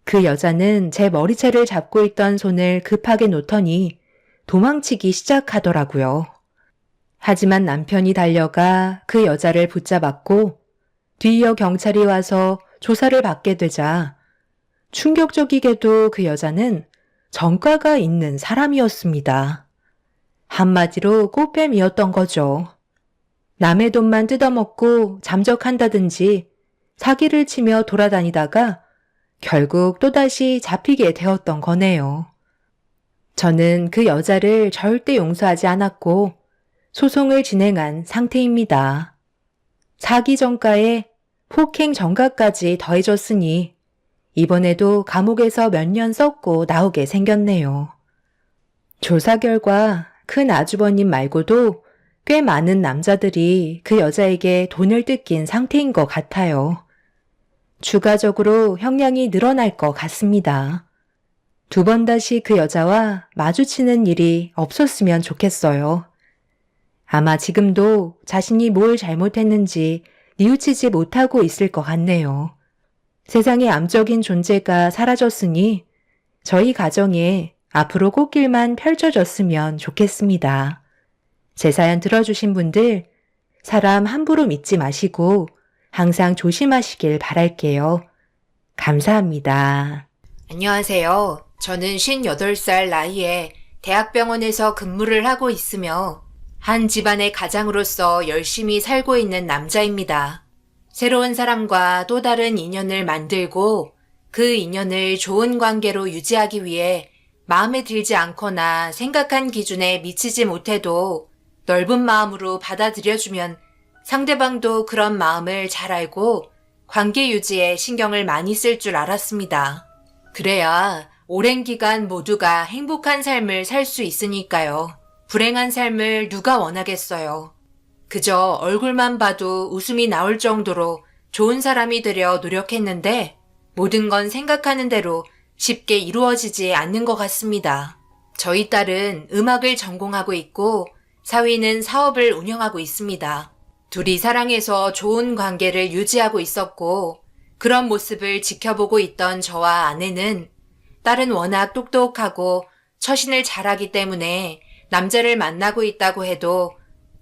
그 여자는 제 머리채를 잡고 있던 손을 급하게 놓더니 도망치기 시작하더라고요. 하지만 남편이 달려가 그 여자를 붙잡았고 뒤이어 경찰이 와서 조사를 받게 되자 충격적이게도 그 여자는 전과가 있는 사람이었습니다. 한마디로 꽃뱀이었던 거죠. 남의 돈만 뜯어먹고 잠적한다든지 사기를 치며 돌아다니다가 결국 또다시 잡히게 되었던 거네요. 저는 그 여자를 절대 용서하지 않았고 소송을 진행한 상태입니다. 사기 전가에 폭행 전가까지 더해졌으니 이번에도 감옥에서 몇 년 썩고 나오게 생겼네요. 조사 결과 큰 아주버님 말고도 꽤 많은 남자들이 그 여자에게 돈을 뜯긴 상태인 것 같아요. 추가적으로 형량이 늘어날 것 같습니다. 두 번 다시 그 여자와 마주치는 일이 없었으면 좋겠어요. 아마 지금도 자신이 뭘 잘못했는지 뉘우치지 못하고 있을 것 같네요. 세상의 암적인 존재가 사라졌으니 저희 가정에 앞으로 꽃길만 펼쳐졌으면 좋겠습니다. 제 사연 들어주신 분들, 사람 함부로 믿지 마시고 항상 조심하시길 바랄게요. 감사합니다. 안녕하세요. 저는 58살 나이에 대학병원에서 근무를 하고 있으며 한 집안의 가장으로서 열심히 살고 있는 남자입니다. 새로운 사람과 또 다른 인연을 만들고 그 인연을 좋은 관계로 유지하기 위해 마음에 들지 않거나 생각한 기준에 미치지 못해도 넓은 마음으로 받아들여주면 상대방도 그런 마음을 잘 알고 관계 유지에 신경을 많이 쓸 줄 알았습니다. 그래야 오랜 기간 모두가 행복한 삶을 살 수 있으니까요. 불행한 삶을 누가 원하겠어요. 그저 얼굴만 봐도 웃음이 나올 정도로 좋은 사람이 되려 노력했는데 모든 건 생각하는 대로 쉽게 이루어지지 않는 것 같습니다. 저희 딸은 음악을 전공하고 있고 사위는 사업을 운영하고 있습니다. 둘이 사랑해서 좋은 관계를 유지하고 있었고 그런 모습을 지켜보고 있던 저와 아내는 딸은 워낙 똑똑하고 처신을 잘하기 때문에 남자를 만나고 있다고 해도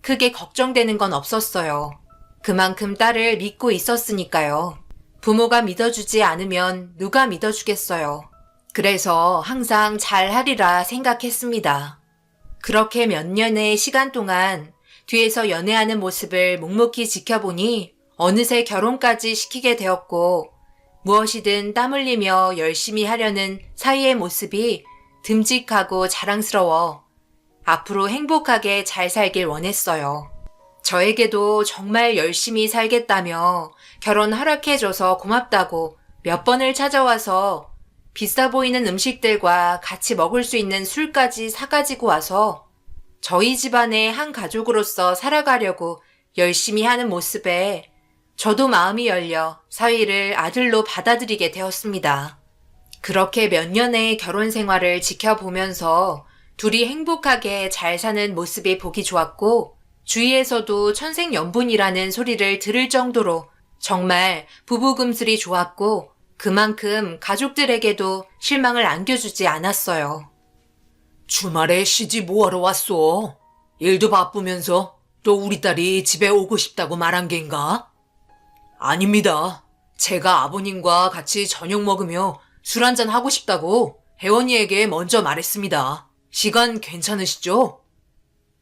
크게 걱정되는 건 없었어요. 그만큼 딸을 믿고 있었으니까요. 부모가 믿어주지 않으면 누가 믿어주겠어요. 그래서 항상 잘하리라 생각했습니다. 그렇게 몇 년의 시간 동안 뒤에서 연애하는 모습을 묵묵히 지켜보니 어느새 결혼까지 시키게 되었고 무엇이든 땀 흘리며 열심히 하려는 사이의 모습이 듬직하고 자랑스러워 앞으로 행복하게 잘 살길 원했어요. 저에게도 정말 열심히 살겠다며 결혼 허락해줘서 고맙다고 몇 번을 찾아와서 비싸 보이는 음식들과 같이 먹을 수 있는 술까지 사가지고 와서 저희 집안의 한 가족으로서 살아가려고 열심히 하는 모습에 저도 마음이 열려 사위를 아들로 받아들이게 되었습니다. 그렇게 몇 년의 결혼 생활을 지켜보면서 둘이 행복하게 잘 사는 모습이 보기 좋았고 주위에서도 천생연분이라는 소리를 들을 정도로 정말 부부금슬이 좋았고 그만큼 가족들에게도 실망을 안겨주지 않았어요. 주말에 시집 뭐하러 왔어? 일도 바쁘면서 또 우리 딸이 집에 오고 싶다고 말한 겐가? 아닙니다. 제가 아버님과 같이 저녁 먹으며 술 한잔 하고 싶다고 혜원이에게 먼저 말했습니다. 시간 괜찮으시죠?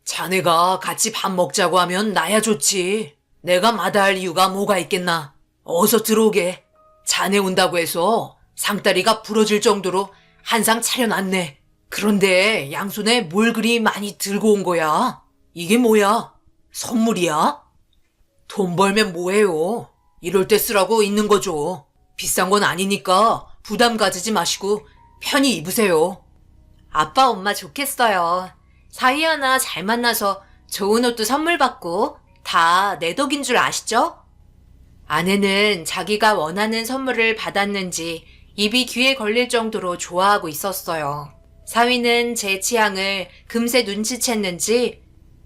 자네가 같이 밥 먹자고 하면 나야 좋지. 내가 마다할 이유가 뭐가 있겠나. 어서 들어오게. 자네 온다고 해서 상다리가 부러질 정도로 한상 차려놨네. 그런데 양손에 뭘 그리 많이 들고 온 거야? 이게 뭐야? 선물이야? 돈 벌면 뭐해요? 이럴 때 쓰라고 있는 거죠. 비싼 건 아니니까 부담 가지지 마시고 편히 입으세요. 아빠, 엄마 좋겠어요. 사이 하나 잘 만나서 좋은 옷도 선물 받고 다 내 덕인 줄 아시죠? 아내는 자기가 원하는 선물을 받았는지 입이 귀에 걸릴 정도로 좋아하고 있었어요. 사위는 제 취향을 금세 눈치챘는지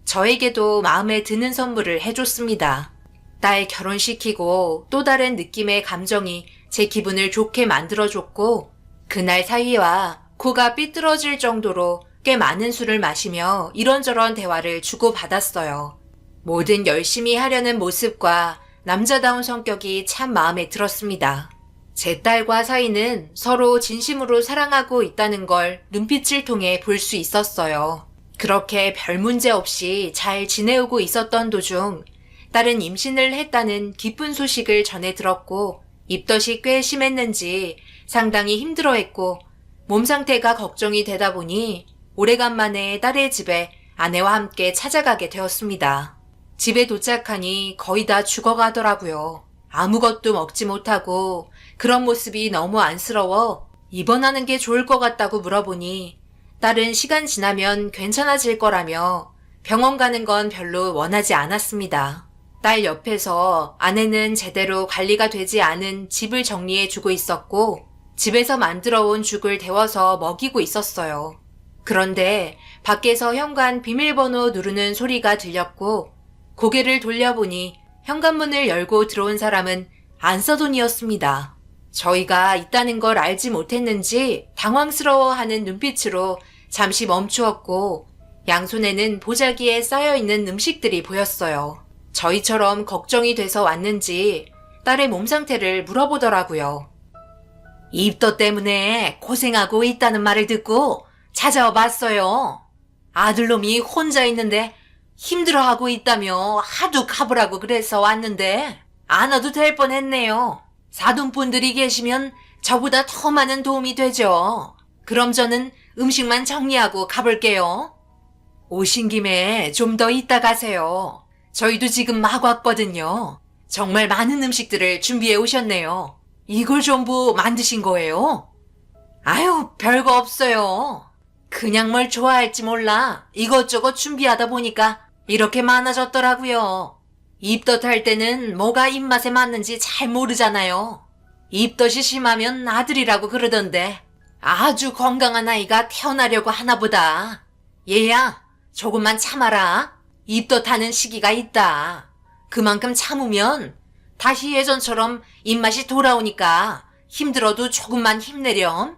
저에게도 마음에 드는 선물을 해줬습니다. 딸 결혼시키고 또 다른 느낌의 감정이 제 기분을 좋게 만들어줬고 그날 사위와 코가 삐뚤어질 정도로 꽤 많은 술을 마시며 이런저런 대화를 주고받았어요. 뭐든 열심히 하려는 모습과 남자다운 성격이 참 마음에 들었습니다. 제 딸과 사위는 서로 진심으로 사랑하고 있다는 걸 눈빛을 통해 볼 수 있었어요. 그렇게 별 문제 없이 잘 지내오고 있었던 도중 딸은 임신을 했다는 기쁜 소식을 전해 들었고 입덧이 꽤 심했는지 상당히 힘들어했고 몸 상태가 걱정이 되다 보니 오래간만에 딸의 집에 아내와 함께 찾아가게 되었습니다. 집에 도착하니 거의 다 죽어가더라고요. 아무것도 먹지 못하고 그런 모습이 너무 안쓰러워 입원하는 게 좋을 것 같다고 물어보니 딸은 시간 지나면 괜찮아질 거라며 병원 가는 건 별로 원하지 않았습니다. 딸 옆에서 아내는 제대로 관리가 되지 않은 집을 정리해주고 있었고 집에서 만들어 온 죽을 데워서 먹이고 있었어요. 그런데 밖에서 현관 비밀번호 누르는 소리가 들렸고 고개를 돌려보니 현관문을 열고 들어온 사람은 안사돈이었습니다. 저희가 있다는 걸 알지 못했는지 당황스러워하는 눈빛으로 잠시 멈추었고 양손에는 보자기에 쌓여있는 음식들이 보였어요. 저희처럼 걱정이 돼서 왔는지 딸의 몸 상태를 물어보더라고요. 입덧 때문에 고생하고 있다는 말을 듣고 찾아와 봤어요. 아들놈이 혼자 있는데 힘들어하고 있다며 하도 가보라고 그래서 왔는데 안 와도 될 뻔했네요. 사돈분들이 계시면 저보다 더 많은 도움이 되죠. 그럼 저는 음식만 정리하고 가볼게요. 오신 김에 좀 더 있다 가세요. 저희도 지금 막 왔거든요. 정말 많은 음식들을 준비해 오셨네요. 이걸 전부 만드신 거예요? 아유, 별거 없어요. 그냥 뭘 좋아할지 몰라 이것저것 준비하다 보니까 이렇게 많아졌더라고요. 입덧할 때는 뭐가 입맛에 맞는지 잘 모르잖아요. 입덧이 심하면 아들이라고 그러던데 아주 건강한 아이가 태어나려고 하나 보다. 얘야, 조금만 참아라. 입덧하는 시기가 있다. 그만큼 참으면 다시 예전처럼 입맛이 돌아오니까 힘들어도 조금만 힘내렴.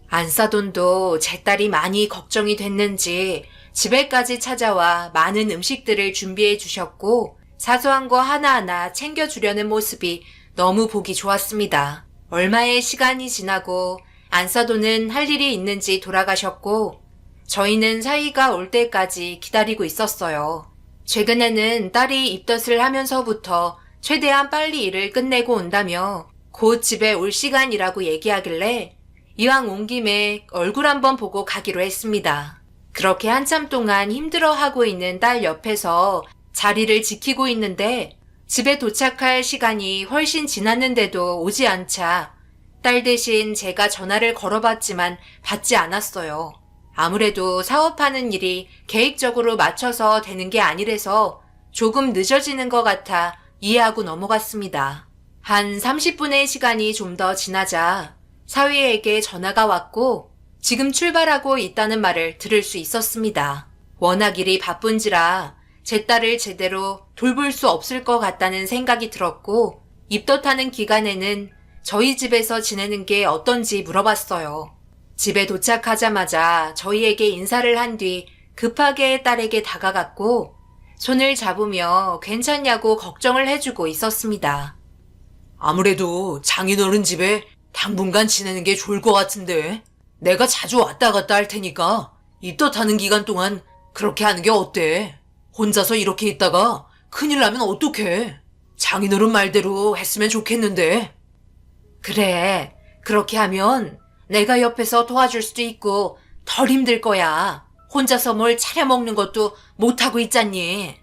안사돈도 제 딸이 많이 걱정이 됐는지 집에까지 찾아와 많은 음식들을 준비해 주셨고 사소한 거 하나하나 챙겨주려는 모습이 너무 보기 좋았습니다. 얼마의 시간이 지나고 안사돈은 할 일이 있는지 돌아가셨고 저희는 사이가 올 때까지 기다리고 있었어요. 최근에는 딸이 입덧을 하면서부터 최대한 빨리 일을 끝내고 온다며 곧 집에 올 시간이라고 얘기하길래 이왕 온 김에 얼굴 한번 보고 가기로 했습니다. 그렇게 한참 동안 힘들어하고 있는 딸 옆에서 자리를 지키고 있는데 집에 도착할 시간이 훨씬 지났는데도 오지 않자 딸 대신 제가 전화를 걸어봤지만 받지 않았어요. 아무래도 사업하는 일이 계획적으로 맞춰서 되는 게 아니라서 조금 늦어지는 것 같아 이해하고 넘어갔습니다. 한 30분의 시간이 좀 더 지나자 사위에게 전화가 왔고 지금 출발하고 있다는 말을 들을 수 있었습니다. 워낙 일이 바쁜지라 제 딸을 제대로 돌볼 수 없을 것 같다는 생각이 들었고 입덧하는 기간에는 저희 집에서 지내는 게 어떤지 물어봤어요. 집에 도착하자마자 저희에게 인사를 한 뒤 급하게 딸에게 다가갔고 손을 잡으며 괜찮냐고 걱정을 해주고 있었습니다. 아무래도 장인어른 집에 당분간 지내는 게 좋을 것 같은데 내가 자주 왔다 갔다 할 테니까 입덧하는 기간 동안 그렇게 하는 게 어때? 혼자서 이렇게 있다가 큰일 나면 어떡해? 장인어른 말대로 했으면 좋겠는데. 그래, 그렇게 하면 내가 옆에서 도와줄 수도 있고 덜 힘들 거야. 혼자서 뭘 차려 먹는 것도 못하고 있잖니.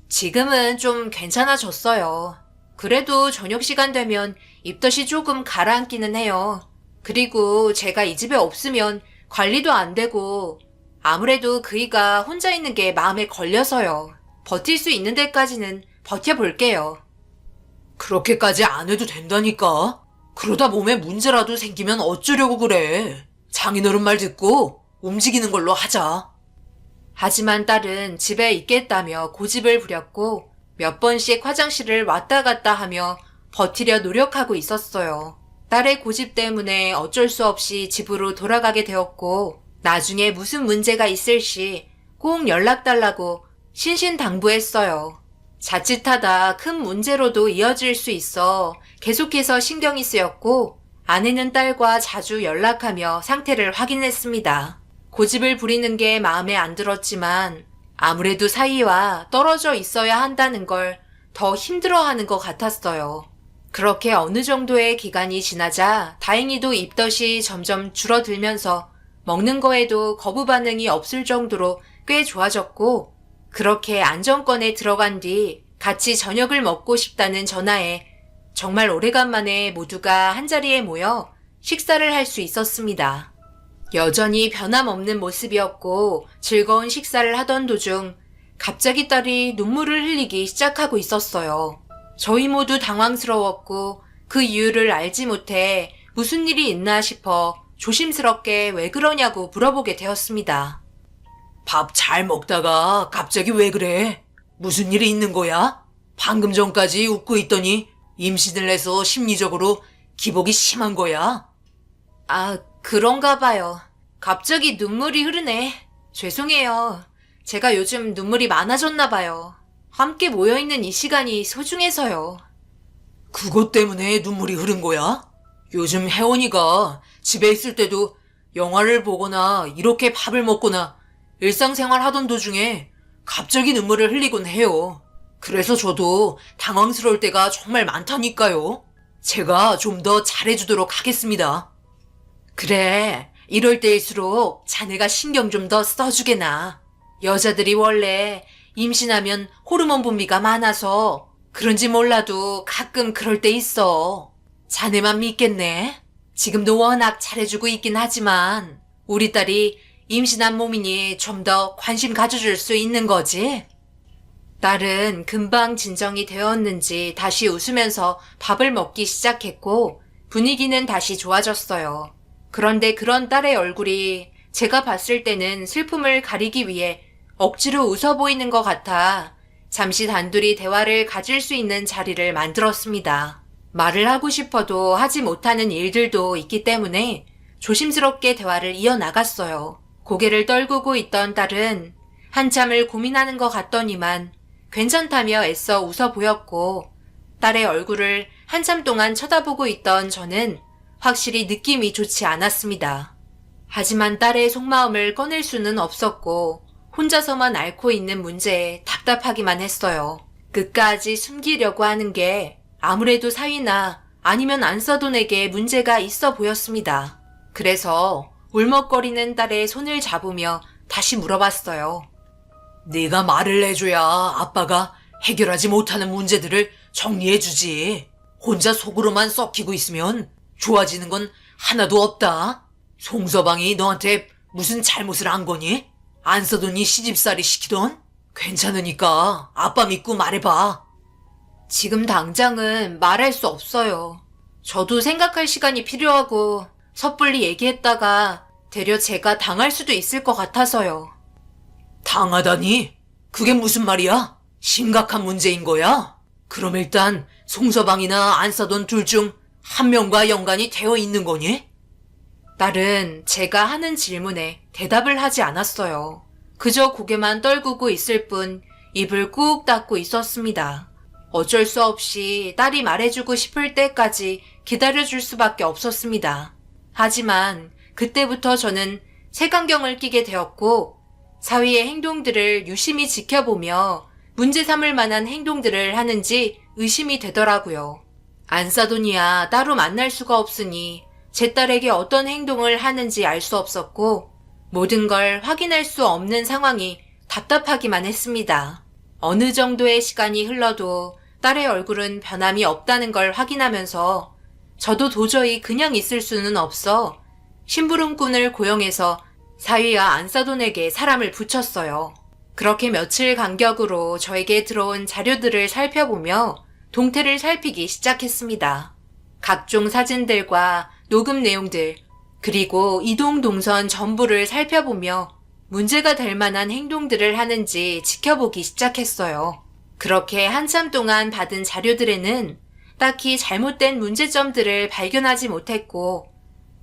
지금은 좀 괜찮아졌어요. 그래도 저녁 시간 되면 입덧이 조금 가라앉기는 해요. 그리고 제가 이 집에 없으면 관리도 안 되고 아무래도 그이가 혼자 있는 게 마음에 걸려서요. 버틸 수 있는 데까지는 버텨볼게요. 그렇게까지 안 해도 된다니까. 그러다 몸에 문제라도 생기면 어쩌려고 그래. 장인어른 말 듣고 움직이는 걸로 하자. 하지만 딸은 집에 있겠다며 고집을 부렸고 몇 번씩 화장실을 왔다 갔다 하며 버티려 노력하고 있었어요. 딸의 고집 때문에 어쩔 수 없이 집으로 돌아가게 되었고 나중에 무슨 문제가 있을 시 꼭 연락달라고 신신당부했어요. 자칫하다 큰 문제로도 이어질 수 있어 계속해서 신경이 쓰였고 아내는 딸과 자주 연락하며 상태를 확인했습니다. 고집을 부리는 게 마음에 안 들었지만 아무래도 사이와 떨어져 있어야 한다는 걸 더 힘들어하는 것 같았어요. 그렇게 어느 정도의 기간이 지나자 다행히도 입덧이 점점 줄어들면서 먹는 거에도 거부 반응이 없을 정도로 꽤 좋아졌고 그렇게 안정권에 들어간 뒤 같이 저녁을 먹고 싶다는 전화에 정말 오래간만에 모두가 한자리에 모여 식사를 할 수 있었습니다. 여전히 변함없는 모습이었고 즐거운 식사를 하던 도중 갑자기 딸이 눈물을 흘리기 시작하고 있었어요. 저희 모두 당황스러웠고 그 이유를 알지 못해 무슨 일이 있나 싶어 조심스럽게 왜 그러냐고 물어보게 되었습니다. 밥 잘 먹다가 갑자기 왜 그래? 무슨 일이 있는 거야? 방금 전까지 웃고 있더니 임신을 해서 심리적으로 기복이 심한 거야? 아, 그런가 봐요. 갑자기 눈물이 흐르네. 죄송해요. 제가 요즘 눈물이 많아졌나 봐요. 함께 모여있는 이 시간이 소중해서요. 그것 때문에 눈물이 흐른 거야? 요즘 혜원이가 집에 있을 때도 영화를 보거나 이렇게 밥을 먹거나 일상생활 하던 도중에 갑자기 눈물을 흘리곤 해요. 그래서 저도 당황스러울 때가 정말 많다니까요. 제가 좀 더 잘해주도록 하겠습니다. 그래, 이럴 때일수록 자네가 신경 좀 더 써주게나. 여자들이 원래 임신하면 호르몬 분비가 많아서 그런지 몰라도 가끔 그럴 때 있어. 자네만 믿겠네. 지금도 워낙 잘해주고 있긴 하지만 우리 딸이 임신한 몸이니 좀 더 관심 가져줄 수 있는 거지? 딸은 금방 진정이 되었는지 다시 웃으면서 밥을 먹기 시작했고 분위기는 다시 좋아졌어요. 그런데 그런 딸의 얼굴이 제가 봤을 때는 슬픔을 가리기 위해 억지로 웃어 보이는 것 같아 잠시 단둘이 대화를 가질 수 있는 자리를 만들었습니다. 말을 하고 싶어도 하지 못하는 일들도 있기 때문에 조심스럽게 대화를 이어나갔어요. 고개를 떨구고 있던 딸은 한참을 고민하는 것 같더니만 괜찮다며 애써 웃어 보였고 딸의 얼굴을 한참 동안 쳐다보고 있던 저는 확실히 느낌이 좋지 않았습니다. 하지만 딸의 속마음을 꺼낼 수는 없었고 혼자서만 앓고 있는 문제에 답답하기만 했어요. 끝까지 숨기려고 하는 게 아무래도 사위나 아니면 안써돈에게 문제가 있어 보였습니다. 그래서 울먹거리는 딸의 손을 잡으며 다시 물어봤어요. 네가 말을 해줘야 아빠가 해결하지 못하는 문제들을 정리해주지. 혼자 속으로만 썩히고 있으면 좋아지는 건 하나도 없다. 송서방이 너한테 무슨 잘못을 한 거니? 안 써더니 시집살이 시키던? 괜찮으니까 아빠 믿고 말해봐. 지금 당장은 말할 수 없어요. 저도 생각할 시간이 필요하고 섣불리 얘기했다가 되려 제가 당할 수도 있을 것 같아서요. 당하다니? 그게 무슨 말이야? 심각한 문제인 거야? 그럼 일단 송서방이나 안사돈 둘 중 한 명과 연관이 되어 있는 거니? 딸은 제가 하는 질문에 대답을 하지 않았어요. 그저 고개만 떨구고 있을 뿐 입을 꾹 닫고 있었습니다. 어쩔 수 없이 딸이 말해주고 싶을 때까지 기다려줄 수밖에 없었습니다. 하지만 그때부터 저는 색안경을 끼게 되었고 사위의 행동들을 유심히 지켜보며 문제 삼을 만한 행동들을 하는지 의심이 되더라고요. 안사돈이야 따로 만날 수가 없으니 제 딸에게 어떤 행동을 하는지 알 수 없었고 모든 걸 확인할 수 없는 상황이 답답하기만 했습니다. 어느 정도의 시간이 흘러도 딸의 얼굴은 변함이 없다는 걸 확인하면서 저도 도저히 그냥 있을 수는 없어 심부름꾼을 고용해서 사위와 안사돈에게 사람을 붙였어요. 그렇게 며칠 간격으로 저에게 들어온 자료들을 살펴보며 동태를 살피기 시작했습니다. 각종 사진들과 녹음 내용들, 그리고 이동 동선 전부를 살펴보며 문제가 될 만한 행동들을 하는지 지켜보기 시작했어요. 그렇게 한참 동안 받은 자료들에는 딱히 잘못된 문제점들을 발견하지 못했고,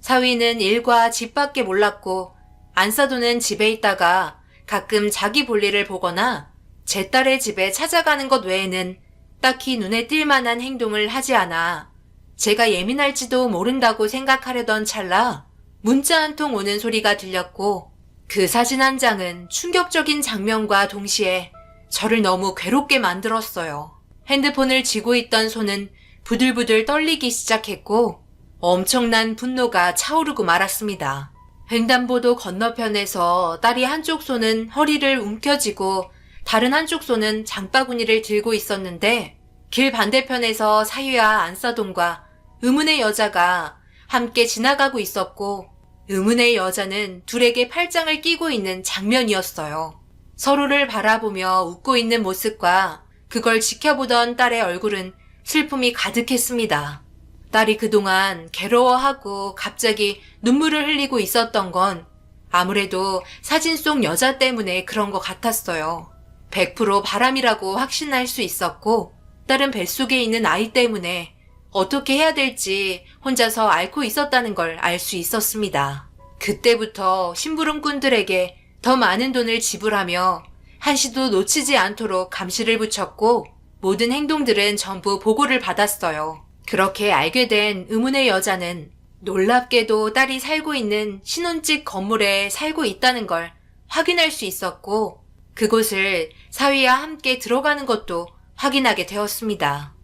사위는 일과 집밖에 몰랐고, 안사돈은 집에 있다가 가끔 자기 볼일을 보거나 제 딸의 집에 찾아가는 것 외에는 딱히 눈에 띌 만한 행동을 하지 않아 제가 예민할지도 모른다고 생각하려던 찰나 문자 한 통 오는 소리가 들렸고, 그 사진 한 장은 충격적인 장면과 동시에 저를 너무 괴롭게 만들었어요. 핸드폰을 쥐고 있던 손은 부들부들 떨리기 시작했고 엄청난 분노가 차오르고 말았습니다. 횡단보도 건너편에서 딸이 한쪽 손은 허리를 움켜쥐고 다른 한쪽 손은 장바구니를 들고 있었는데, 길 반대편에서 사위와 안사돈과 의문의 여자가 함께 지나가고 있었고, 의문의 여자는 둘에게 팔짱을 끼고 있는 장면이었어요. 서로를 바라보며 웃고 있는 모습과 그걸 지켜보던 딸의 얼굴은 슬픔이 가득했습니다. 딸이 그동안 괴로워하고 갑자기 눈물을 흘리고 있었던 건 아무래도 사진 속 여자 때문에 그런 것 같았어요. 100% 바람이라고 확신할 수 있었고, 딸은 뱃속에 있는 아이 때문에 어떻게 해야 될지 혼자서 앓고 있었다는 걸 알 수 있었습니다. 그때부터 심부름꾼들에게 더 많은 돈을 지불하며 한시도 놓치지 않도록 감시를 붙였고, 모든 행동들은 전부 보고를 받았어요. 그렇게 알게 된 의문의 여자는 놀랍게도 딸이 살고 있는 신혼집 건물에 살고 있다는 걸 확인할 수 있었고, 그곳을 사위와 함께 들어가는 것도 확인하게 되었습니다.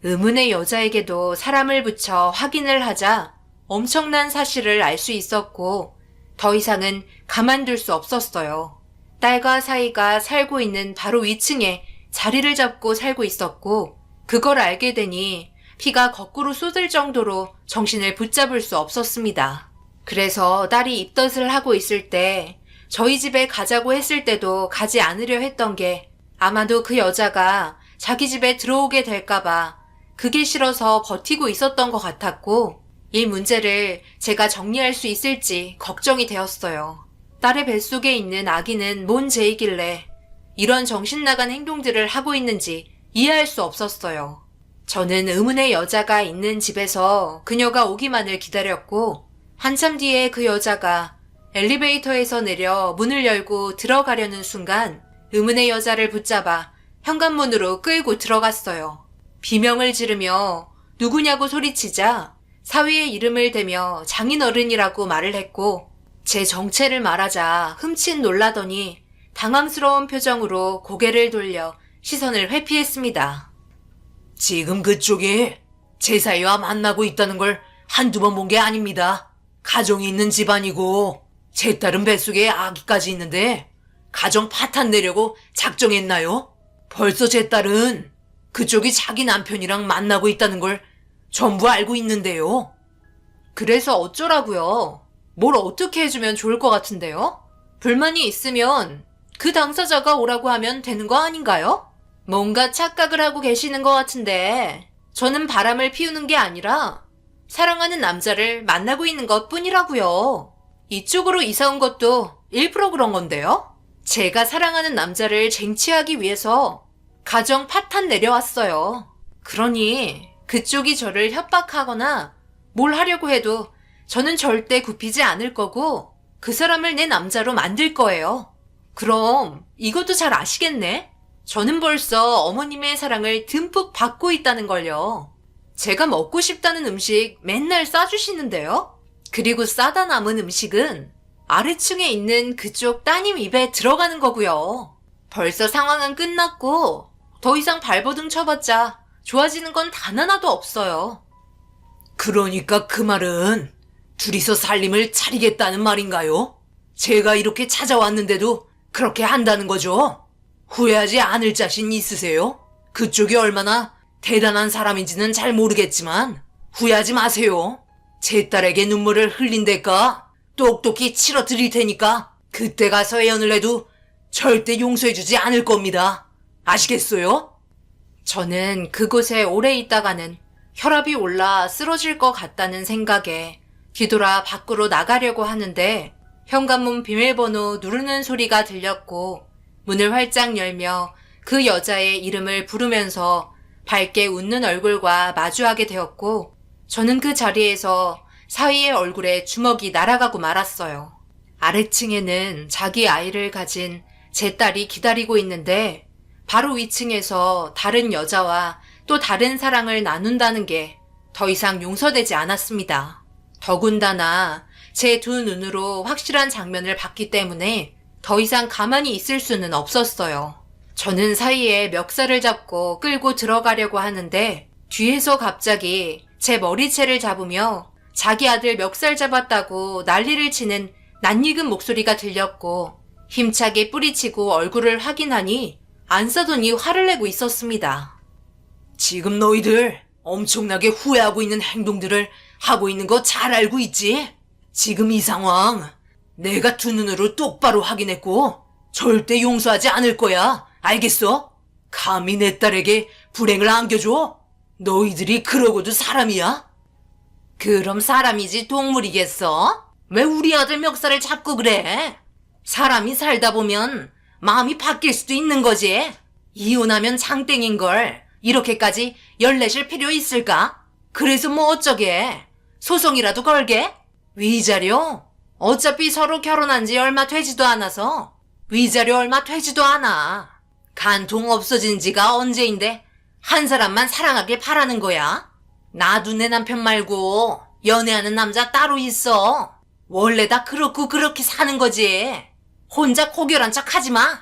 의문의 여자에게도 사람을 붙여 확인을 하자 엄청난 사실을 알 수 있었고, 더 이상은 가만둘 수 없었어요. 딸과 사위가 살고 있는 바로 위층에 자리를 잡고 살고 있었고, 그걸 알게 되니 피가 거꾸로 쏟을 정도로 정신을 붙잡을 수 없었습니다. 그래서 딸이 입덧을 하고 있을 때 저희 집에 가자고 했을 때도 가지 않으려 했던 게 아마도 그 여자가 자기 집에 들어오게 될까봐 그게 싫어서 버티고 있었던 것 같았고, 이 문제를 제가 정리할 수 있을지 걱정이 되었어요. 딸의 뱃속에 있는 아기는 뭔 죄이길래 이런 정신나간 행동들을 하고 있는지 이해할 수 없었어요. 저는 의문의 여자가 있는 집에서 그녀가 오기만을 기다렸고, 한참 뒤에 그 여자가 엘리베이터에서 내려 문을 열고 들어가려는 순간 의문의 여자를 붙잡아 현관문으로 끌고 들어갔어요. 비명을 지르며 누구냐고 소리치자 사위의 이름을 대며 장인어른이라고 말을 했고, 제 정체를 말하자 흠칫 놀라더니 당황스러운 표정으로 고개를 돌려 시선을 회피했습니다. 지금 그쪽이 제 사이와 만나고 있다는 걸 한두 번 본 게 아닙니다. 가정이 있는 집안이고 제 딸은 뱃속에 아기까지 있는데 가정 파탄 내려고 작정했나요? 벌써 제 딸은 그쪽이 자기 남편이랑 만나고 있다는 걸 전부 알고 있는데요. 그래서 어쩌라고요? 뭘 어떻게 해주면 좋을 것 같은데요? 불만이 있으면 그 당사자가 오라고 하면 되는 거 아닌가요? 뭔가 착각을 하고 계시는 것 같은데, 저는 바람을 피우는 게 아니라 사랑하는 남자를 만나고 있는 것 뿐이라고요. 이쪽으로 이사 온 것도 일부러 그런 건데요. 제가 사랑하는 남자를 쟁취하기 위해서 가정 파탄 내려왔어요. 그러니 그쪽이 저를 협박하거나 뭘 하려고 해도 저는 절대 굽히지 않을 거고 그 사람을 내 남자로 만들 거예요. 그럼 이것도 잘 아시겠네? 저는 벌써 어머님의 사랑을 듬뿍 받고 있다는 걸요. 제가 먹고 싶다는 음식 맨날 싸주시는데요. 그리고 싸다 남은 음식은 아래층에 있는 그쪽 따님 입에 들어가는 거고요. 벌써 상황은 끝났고 더 이상 발버둥 쳐봤자 좋아지는 건 단 하나도 없어요. 그러니까 그 말은 둘이서 살림을 차리겠다는 말인가요? 제가 이렇게 찾아왔는데도 그렇게 한다는 거죠? 후회하지 않을 자신 있으세요? 그쪽이 얼마나 대단한 사람인지는 잘 모르겠지만 후회하지 마세요. 제 딸에게 눈물을 흘린 대가 똑똑히 치러 드릴 테니까 그때 가서 애연을 해도 절대 용서해주지 않을 겁니다. 아시겠어요? 저는 그곳에 오래 있다가는 혈압이 올라 쓰러질 것 같다는 생각에 뒤돌아 밖으로 나가려고 하는데 현관문 비밀번호 누르는 소리가 들렸고 문을 활짝 열며 그 여자의 이름을 부르면서 밝게 웃는 얼굴과 마주하게 되었고 저는 그 자리에서 사위의 얼굴에 주먹이 날아가고 말았어요. 아래층에는 자기 아이를 가진 제 딸이 기다리고 있는데 바로 위층에서 다른 여자와 또 다른 사랑을 나눈다는 게 더 이상 용서되지 않았습니다. 더군다나 제 두 눈으로 확실한 장면을 봤기 때문에 더 이상 가만히 있을 수는 없었어요. 저는 사이에 멱살을 잡고 끌고 들어가려고 하는데 뒤에서 갑자기 제 머리채를 잡으며 자기 아들 멱살 잡았다고 난리를 치는 낯익은 목소리가 들렸고 힘차게 뿌리치고 얼굴을 확인하니 안 싸더니 화를 내고 있었습니다. 지금 너희들 엄청나게 후회하고 있는 행동들을 하고 있는 거 잘 알고 있지? 지금 이 상황 내가 두 눈으로 똑바로 확인했고 절대 용서하지 않을 거야. 알겠어? 감히 내 딸에게 불행을 안겨줘? 너희들이 그러고도 사람이야? 그럼 사람이지 동물이겠어? 왜 우리 아들 멱살을 잡고 그래? 사람이 살다 보면 마음이 바뀔 수도 있는 거지. 이혼하면 장땡인걸 이렇게까지 열내실 필요 있을까? 그래서 뭐 어쩌게? 소송이라도 걸게? 위자료? 어차피 서로 결혼한 지 얼마 되지도 않아서 위자료 얼마 되지도 않아. 간통 없어진 지가 언제인데 한 사람만 사랑하길 바라는 거야? 나도 내 남편 말고 연애하는 남자 따로 있어. 원래 다 그렇고 그렇게 사는 거지. 혼자 고결한 척 하지 마.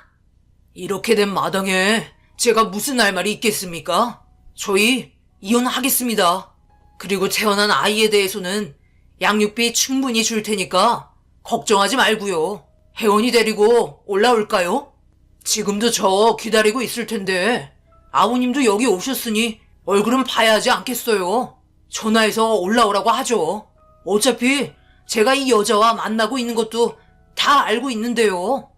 이렇게 된 마당에 제가 무슨 할 말이 있겠습니까? 저희 이혼하겠습니다. 그리고 태어난 아이에 대해서는 양육비 충분히 줄 테니까 걱정하지 말고요. 혜원이 데리고 올라올까요? 지금도 저 기다리고 있을 텐데 아버님도 여기 오셨으니 얼굴은 봐야 하지 않겠어요? 전화해서 올라오라고 하죠. 어차피 제가 이 여자와 만나고 있는 것도 다 알고 있는데요.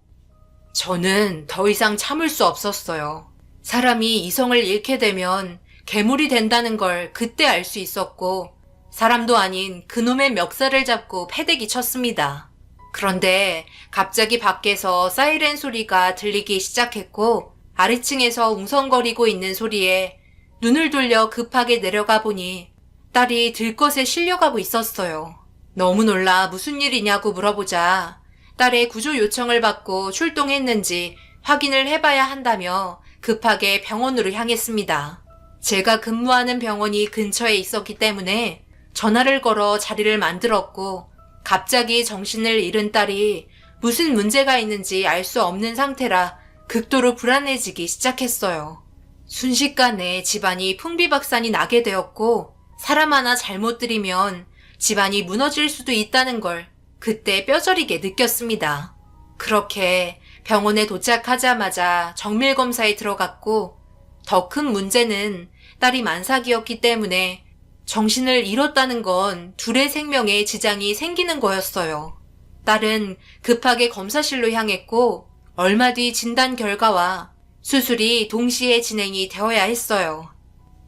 저는 더 이상 참을 수 없었어요. 사람이 이성을 잃게 되면 괴물이 된다는 걸 그때 알 수 있었고 사람도 아닌 그놈의 멱살을 잡고 패대기 쳤습니다. 그런데 갑자기 밖에서 사이렌 소리가 들리기 시작했고 아래층에서 웅성거리고 있는 소리에 눈을 돌려 급하게 내려가 보니 딸이 들것에 실려가고 있었어요. 너무 놀라 무슨 일이냐고 물어보자 딸의 구조 요청을 받고 출동했는지 확인을 해봐야 한다며 급하게 병원으로 향했습니다. 제가 근무하는 병원이 근처에 있었기 때문에 전화를 걸어 자리를 만들었고 갑자기 정신을 잃은 딸이 무슨 문제가 있는지 알 수 없는 상태라 극도로 불안해지기 시작했어요. 순식간에 집안이 풍비박산이 나게 되었고 사람 하나 잘못 들이면 집안이 무너질 수도 있다는 걸 그때 뼈저리게 느꼈습니다. 그렇게 병원에 도착하자마자 정밀검사에 들어갔고 더 큰 문제는 딸이 만삭이었기 때문에 정신을 잃었다는 건 둘의 생명에 지장이 생기는 거였어요. 딸은 급하게 검사실로 향했고 얼마 뒤 진단 결과와 수술이 동시에 진행이 되어야 했어요.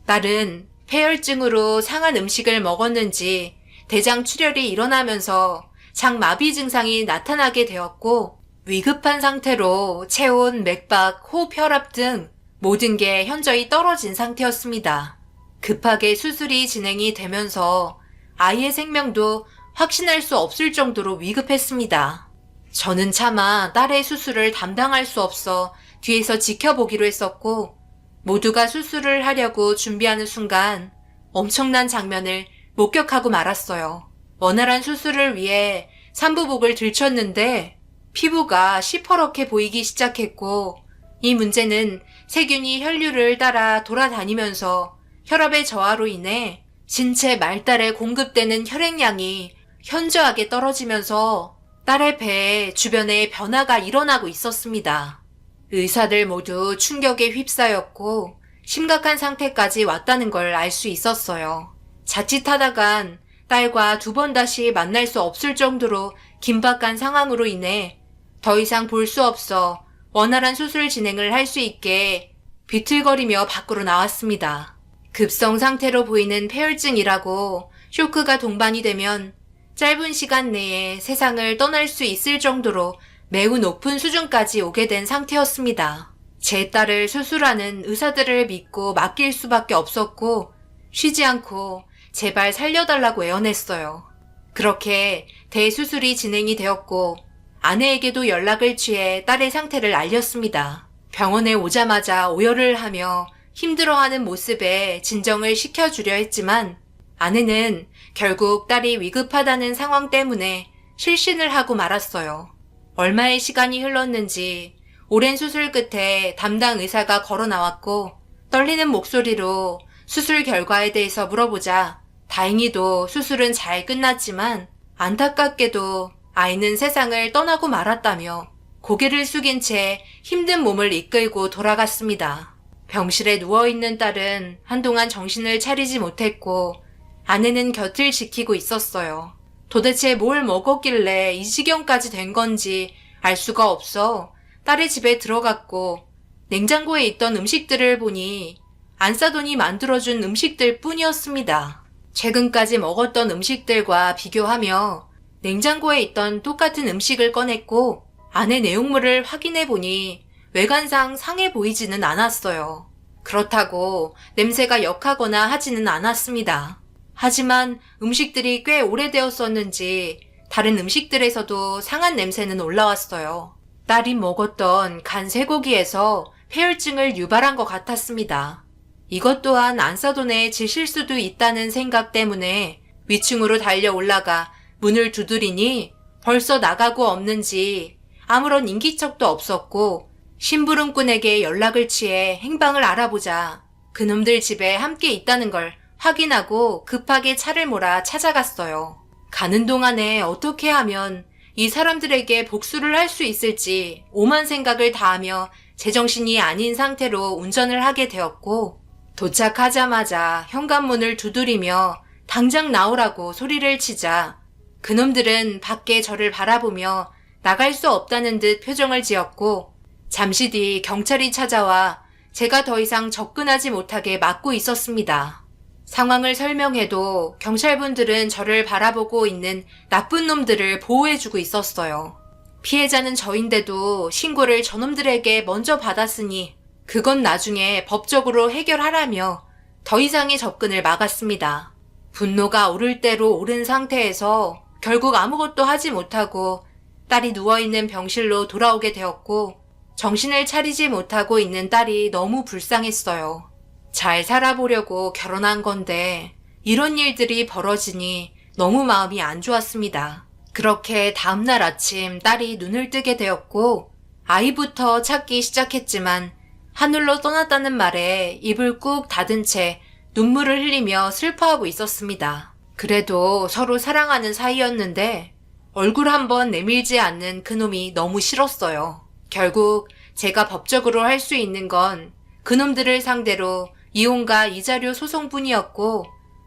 딸은 폐혈증으로 상한 음식을 먹었는지 대장 출혈이 일어나면서 장마비 증상이 나타나게 되었고 위급한 상태로 체온, 맥박, 호흡, 혈압 등 모든 게 현저히 떨어진 상태였습니다. 급하게 수술이 진행이 되면서 아이의 생명도 확신할 수 없을 정도로 위급했습니다. 저는 차마 딸의 수술을 담당할 수 없어 뒤에서 지켜보기로 했었고 모두가 수술을 하려고 준비하는 순간 엄청난 장면을 목격하고 말았어요. 원활한 수술을 위해 산부복을 들쳤는데 피부가 시퍼렇게 보이기 시작했고 이 문제는 세균이 혈류를 따라 돌아다니면서 혈압의 저하로 인해 신체 말달에 공급되는 혈액량이 현저하게 떨어지면서 딸의 배에 주변에 변화가 일어나고 있었습니다. 의사들 모두 충격에 휩싸였고 심각한 상태까지 왔다는 걸 알 수 있었어요. 자칫하다간 딸과 두 번 다시 만날 수 없을 정도로 긴박한 상황으로 인해 더 이상 볼 수 없어 원활한 수술 진행을 할 수 있게 비틀거리며 밖으로 나왔습니다. 급성 상태로 보이는 폐혈증이라고 쇼크가 동반이 되면 짧은 시간 내에 세상을 떠날 수 있을 정도로 매우 높은 수준까지 오게 된 상태였습니다. 제 딸을 수술하는 의사들을 믿고 맡길 수밖에 없었고 쉬지 않고 제발 살려달라고 애원했어요. 그렇게 대수술이 진행이 되었고 아내에게도 연락을 취해 딸의 상태를 알렸습니다. 병원에 오자마자 오열을 하며 힘들어하는 모습에 진정을 시켜주려 했지만 아내는 결국 딸이 위급하다는 상황 때문에 실신을 하고 말았어요. 얼마의 시간이 흘렀는지 오랜 수술 끝에 담당 의사가 걸어 나왔고 떨리는 목소리로 수술 결과에 대해서 물어보자 다행히도 수술은 잘 끝났지만 안타깝게도 아이는 세상을 떠나고 말았다며 고개를 숙인 채 힘든 몸을 이끌고 돌아갔습니다. 병실에 누워있는 딸은 한동안 정신을 차리지 못했고 아내는 곁을 지키고 있었어요. 도대체 뭘 먹었길래 이 지경까지 된 건지 알 수가 없어 딸의 집에 들어갔고 냉장고에 있던 음식들을 보니 안사돈이 만들어준 음식들 뿐이었습니다. 최근까지 먹었던 음식들과 비교하며 냉장고에 있던 똑같은 음식을 꺼냈고 안에 내용물을 확인해 보니 외관상 상해 보이지는 않았어요. 그렇다고 냄새가 역하거나 하지는 않았습니다. 하지만 음식들이 꽤 오래되었었는지 다른 음식들에서도 상한 냄새는 올라왔어요. 딸이 먹었던 간 쇠고기에서 폐혈증을 유발한 것 같았습니다. 이것 또한 안사돈에 지실 수도 있다는 생각 때문에 위층으로 달려 올라가 문을 두드리니 벌써 나가고 없는지 아무런 인기척도 없었고 심부름꾼에게 연락을 취해 행방을 알아보자 그놈들 집에 함께 있다는 걸 확인하고 급하게 차를 몰아 찾아갔어요. 가는 동안에 어떻게 하면 이 사람들에게 복수를 할 수 있을지 오만 생각을 다하며 제정신이 아닌 상태로 운전을 하게 되었고 도착하자마자 현관문을 두드리며 당장 나오라고 소리를 치자 그놈들은 밖에 저를 바라보며 나갈 수 없다는 듯 표정을 지었고 잠시 뒤 경찰이 찾아와 제가 더 이상 접근하지 못하게 막고 있었습니다. 상황을 설명해도 경찰분들은 저를 바라보고 있는 나쁜 놈들을 보호해주고 있었어요. 피해자는 저인데도 신고를 저놈들에게 먼저 받았으니 그건 나중에 법적으로 해결하라며 더 이상의 접근을 막았습니다. 분노가 오를 대로 오른 상태에서 결국 아무것도 하지 못하고 딸이 누워있는 병실로 돌아오게 되었고 정신을 차리지 못하고 있는 딸이 너무 불쌍했어요. 잘 살아보려고 결혼한 건데 이런 일들이 벌어지니 너무 마음이 안 좋았습니다. 그렇게 다음날 아침 딸이 눈을 뜨게 되었고 아이부터 찾기 시작했지만 하늘로 떠났다는 말에 입을 꾹 닫은 채 눈물을 흘리며 슬퍼하고 있었습니다. 그래도 서로 사랑하는 사이였는데 얼굴 한번 내밀지 않는 그놈이 너무 싫었어요. 결국 제가 법적으로 할 수 있는 건 그놈들을 상대로 이혼과 이자료 소송뿐이었고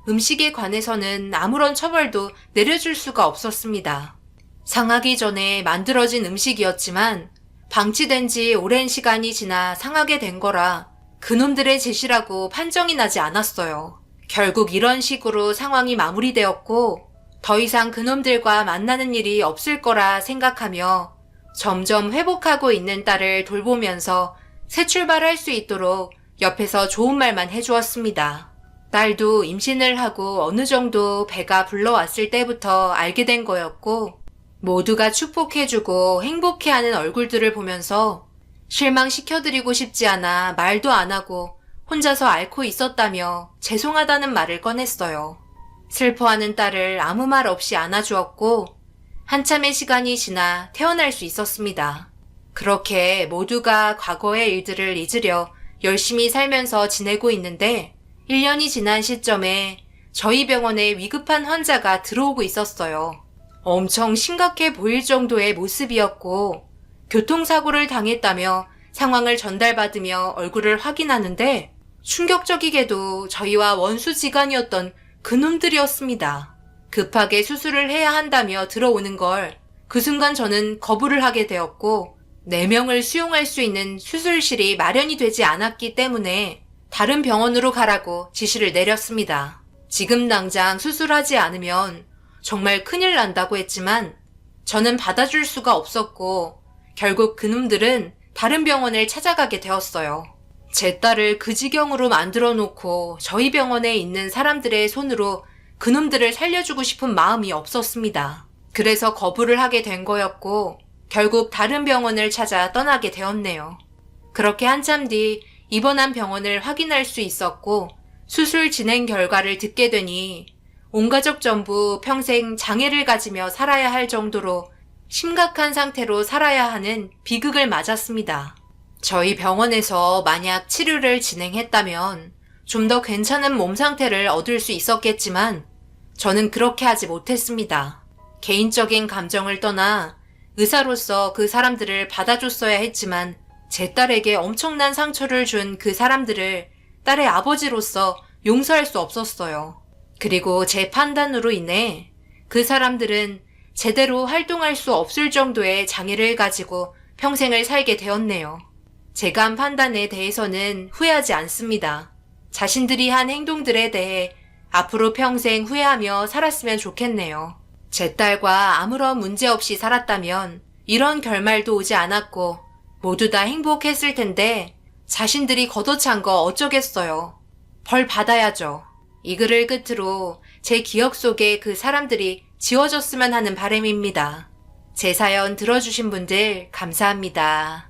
음식에 관해서는 아무런 처벌도 내려줄 수가 없었습니다. 상하기 전에 만들어진 음식이었지만 방치된 지 오랜 시간이 지나 상하게 된 거라 그놈들의 짓이라고 판정이 나지 않았어요. 결국 이런 식으로 상황이 마무리되었고 더 이상 그놈들과 만나는 일이 없을 거라 생각하며 점점 회복하고 있는 딸을 돌보면서 새 출발할 수 있도록 옆에서 좋은 말만 해주었습니다. 딸도 임신을 하고 어느 정도 배가 불러왔을 때부터 알게 된 거였고 모두가 축복해주고 행복해하는 얼굴들을 보면서 실망시켜드리고 싶지 않아 말도 안 하고 혼자서 앓고 있었다며 죄송하다는 말을 꺼냈어요. 슬퍼하는 딸을 아무 말 없이 안아주었고 한참의 시간이 지나 태어날 수 있었습니다. 그렇게 모두가 과거의 일들을 잊으려 열심히 살면서 지내고 있는데 1년이 지난 시점에 저희 병원에 위급한 환자가 들어오고 있었어요. 엄청 심각해 보일 정도의 모습이었고 교통사고를 당했다며 상황을 전달받으며 얼굴을 확인하는데 충격적이게도 저희와 원수지간이었던 그놈들이었습니다. 급하게 수술을 해야 한다며 들어오는 걸 그 순간 저는 거부를 하게 되었고 4명을 수용할 수 있는 수술실이 마련이 되지 않았기 때문에 다른 병원으로 가라고 지시를 내렸습니다. 지금 당장 수술하지 않으면 정말 큰일 난다고 했지만 저는 받아줄 수가 없었고 결국 그놈들은 다른 병원을 찾아가게 되었어요. 제 딸을 그 지경으로 만들어 놓고 저희 병원에 있는 사람들의 손으로 그놈들을 살려주고 싶은 마음이 없었습니다. 그래서 거부를 하게 된 거였고 결국 다른 병원을 찾아 떠나게 되었네요. 그렇게 한참 뒤 입원한 병원을 확인할 수 있었고 수술 진행 결과를 듣게 되니 온 가족 전부 평생 장애를 가지며 살아야 할 정도로 심각한 상태로 살아야 하는 비극을 맞았습니다. 저희 병원에서 만약 치료를 진행했다면 좀 더 괜찮은 몸 상태를 얻을 수 있었겠지만 저는 그렇게 하지 못했습니다. 개인적인 감정을 떠나 의사로서 그 사람들을 받아줬어야 했지만 제 딸에게 엄청난 상처를 준 그 사람들을 딸의 아버지로서 용서할 수 없었어요. 그리고 제 판단으로 인해 그 사람들은 제대로 활동할 수 없을 정도의 장애를 가지고 평생을 살게 되었네요. 제가 한 판단에 대해서는 후회하지 않습니다. 자신들이 한 행동들에 대해 앞으로 평생 후회하며 살았으면 좋겠네요. 제 딸과 아무런 문제 없이 살았다면 이런 결말도 오지 않았고 모두 다 행복했을 텐데 자신들이 걷어찬 거 어쩌겠어요. 벌 받아야죠. 이 글을 끝으로 제 기억 속에 그 사람들이 지워졌으면 하는 바람입니다. 제 사연 들어주신 분들 감사합니다.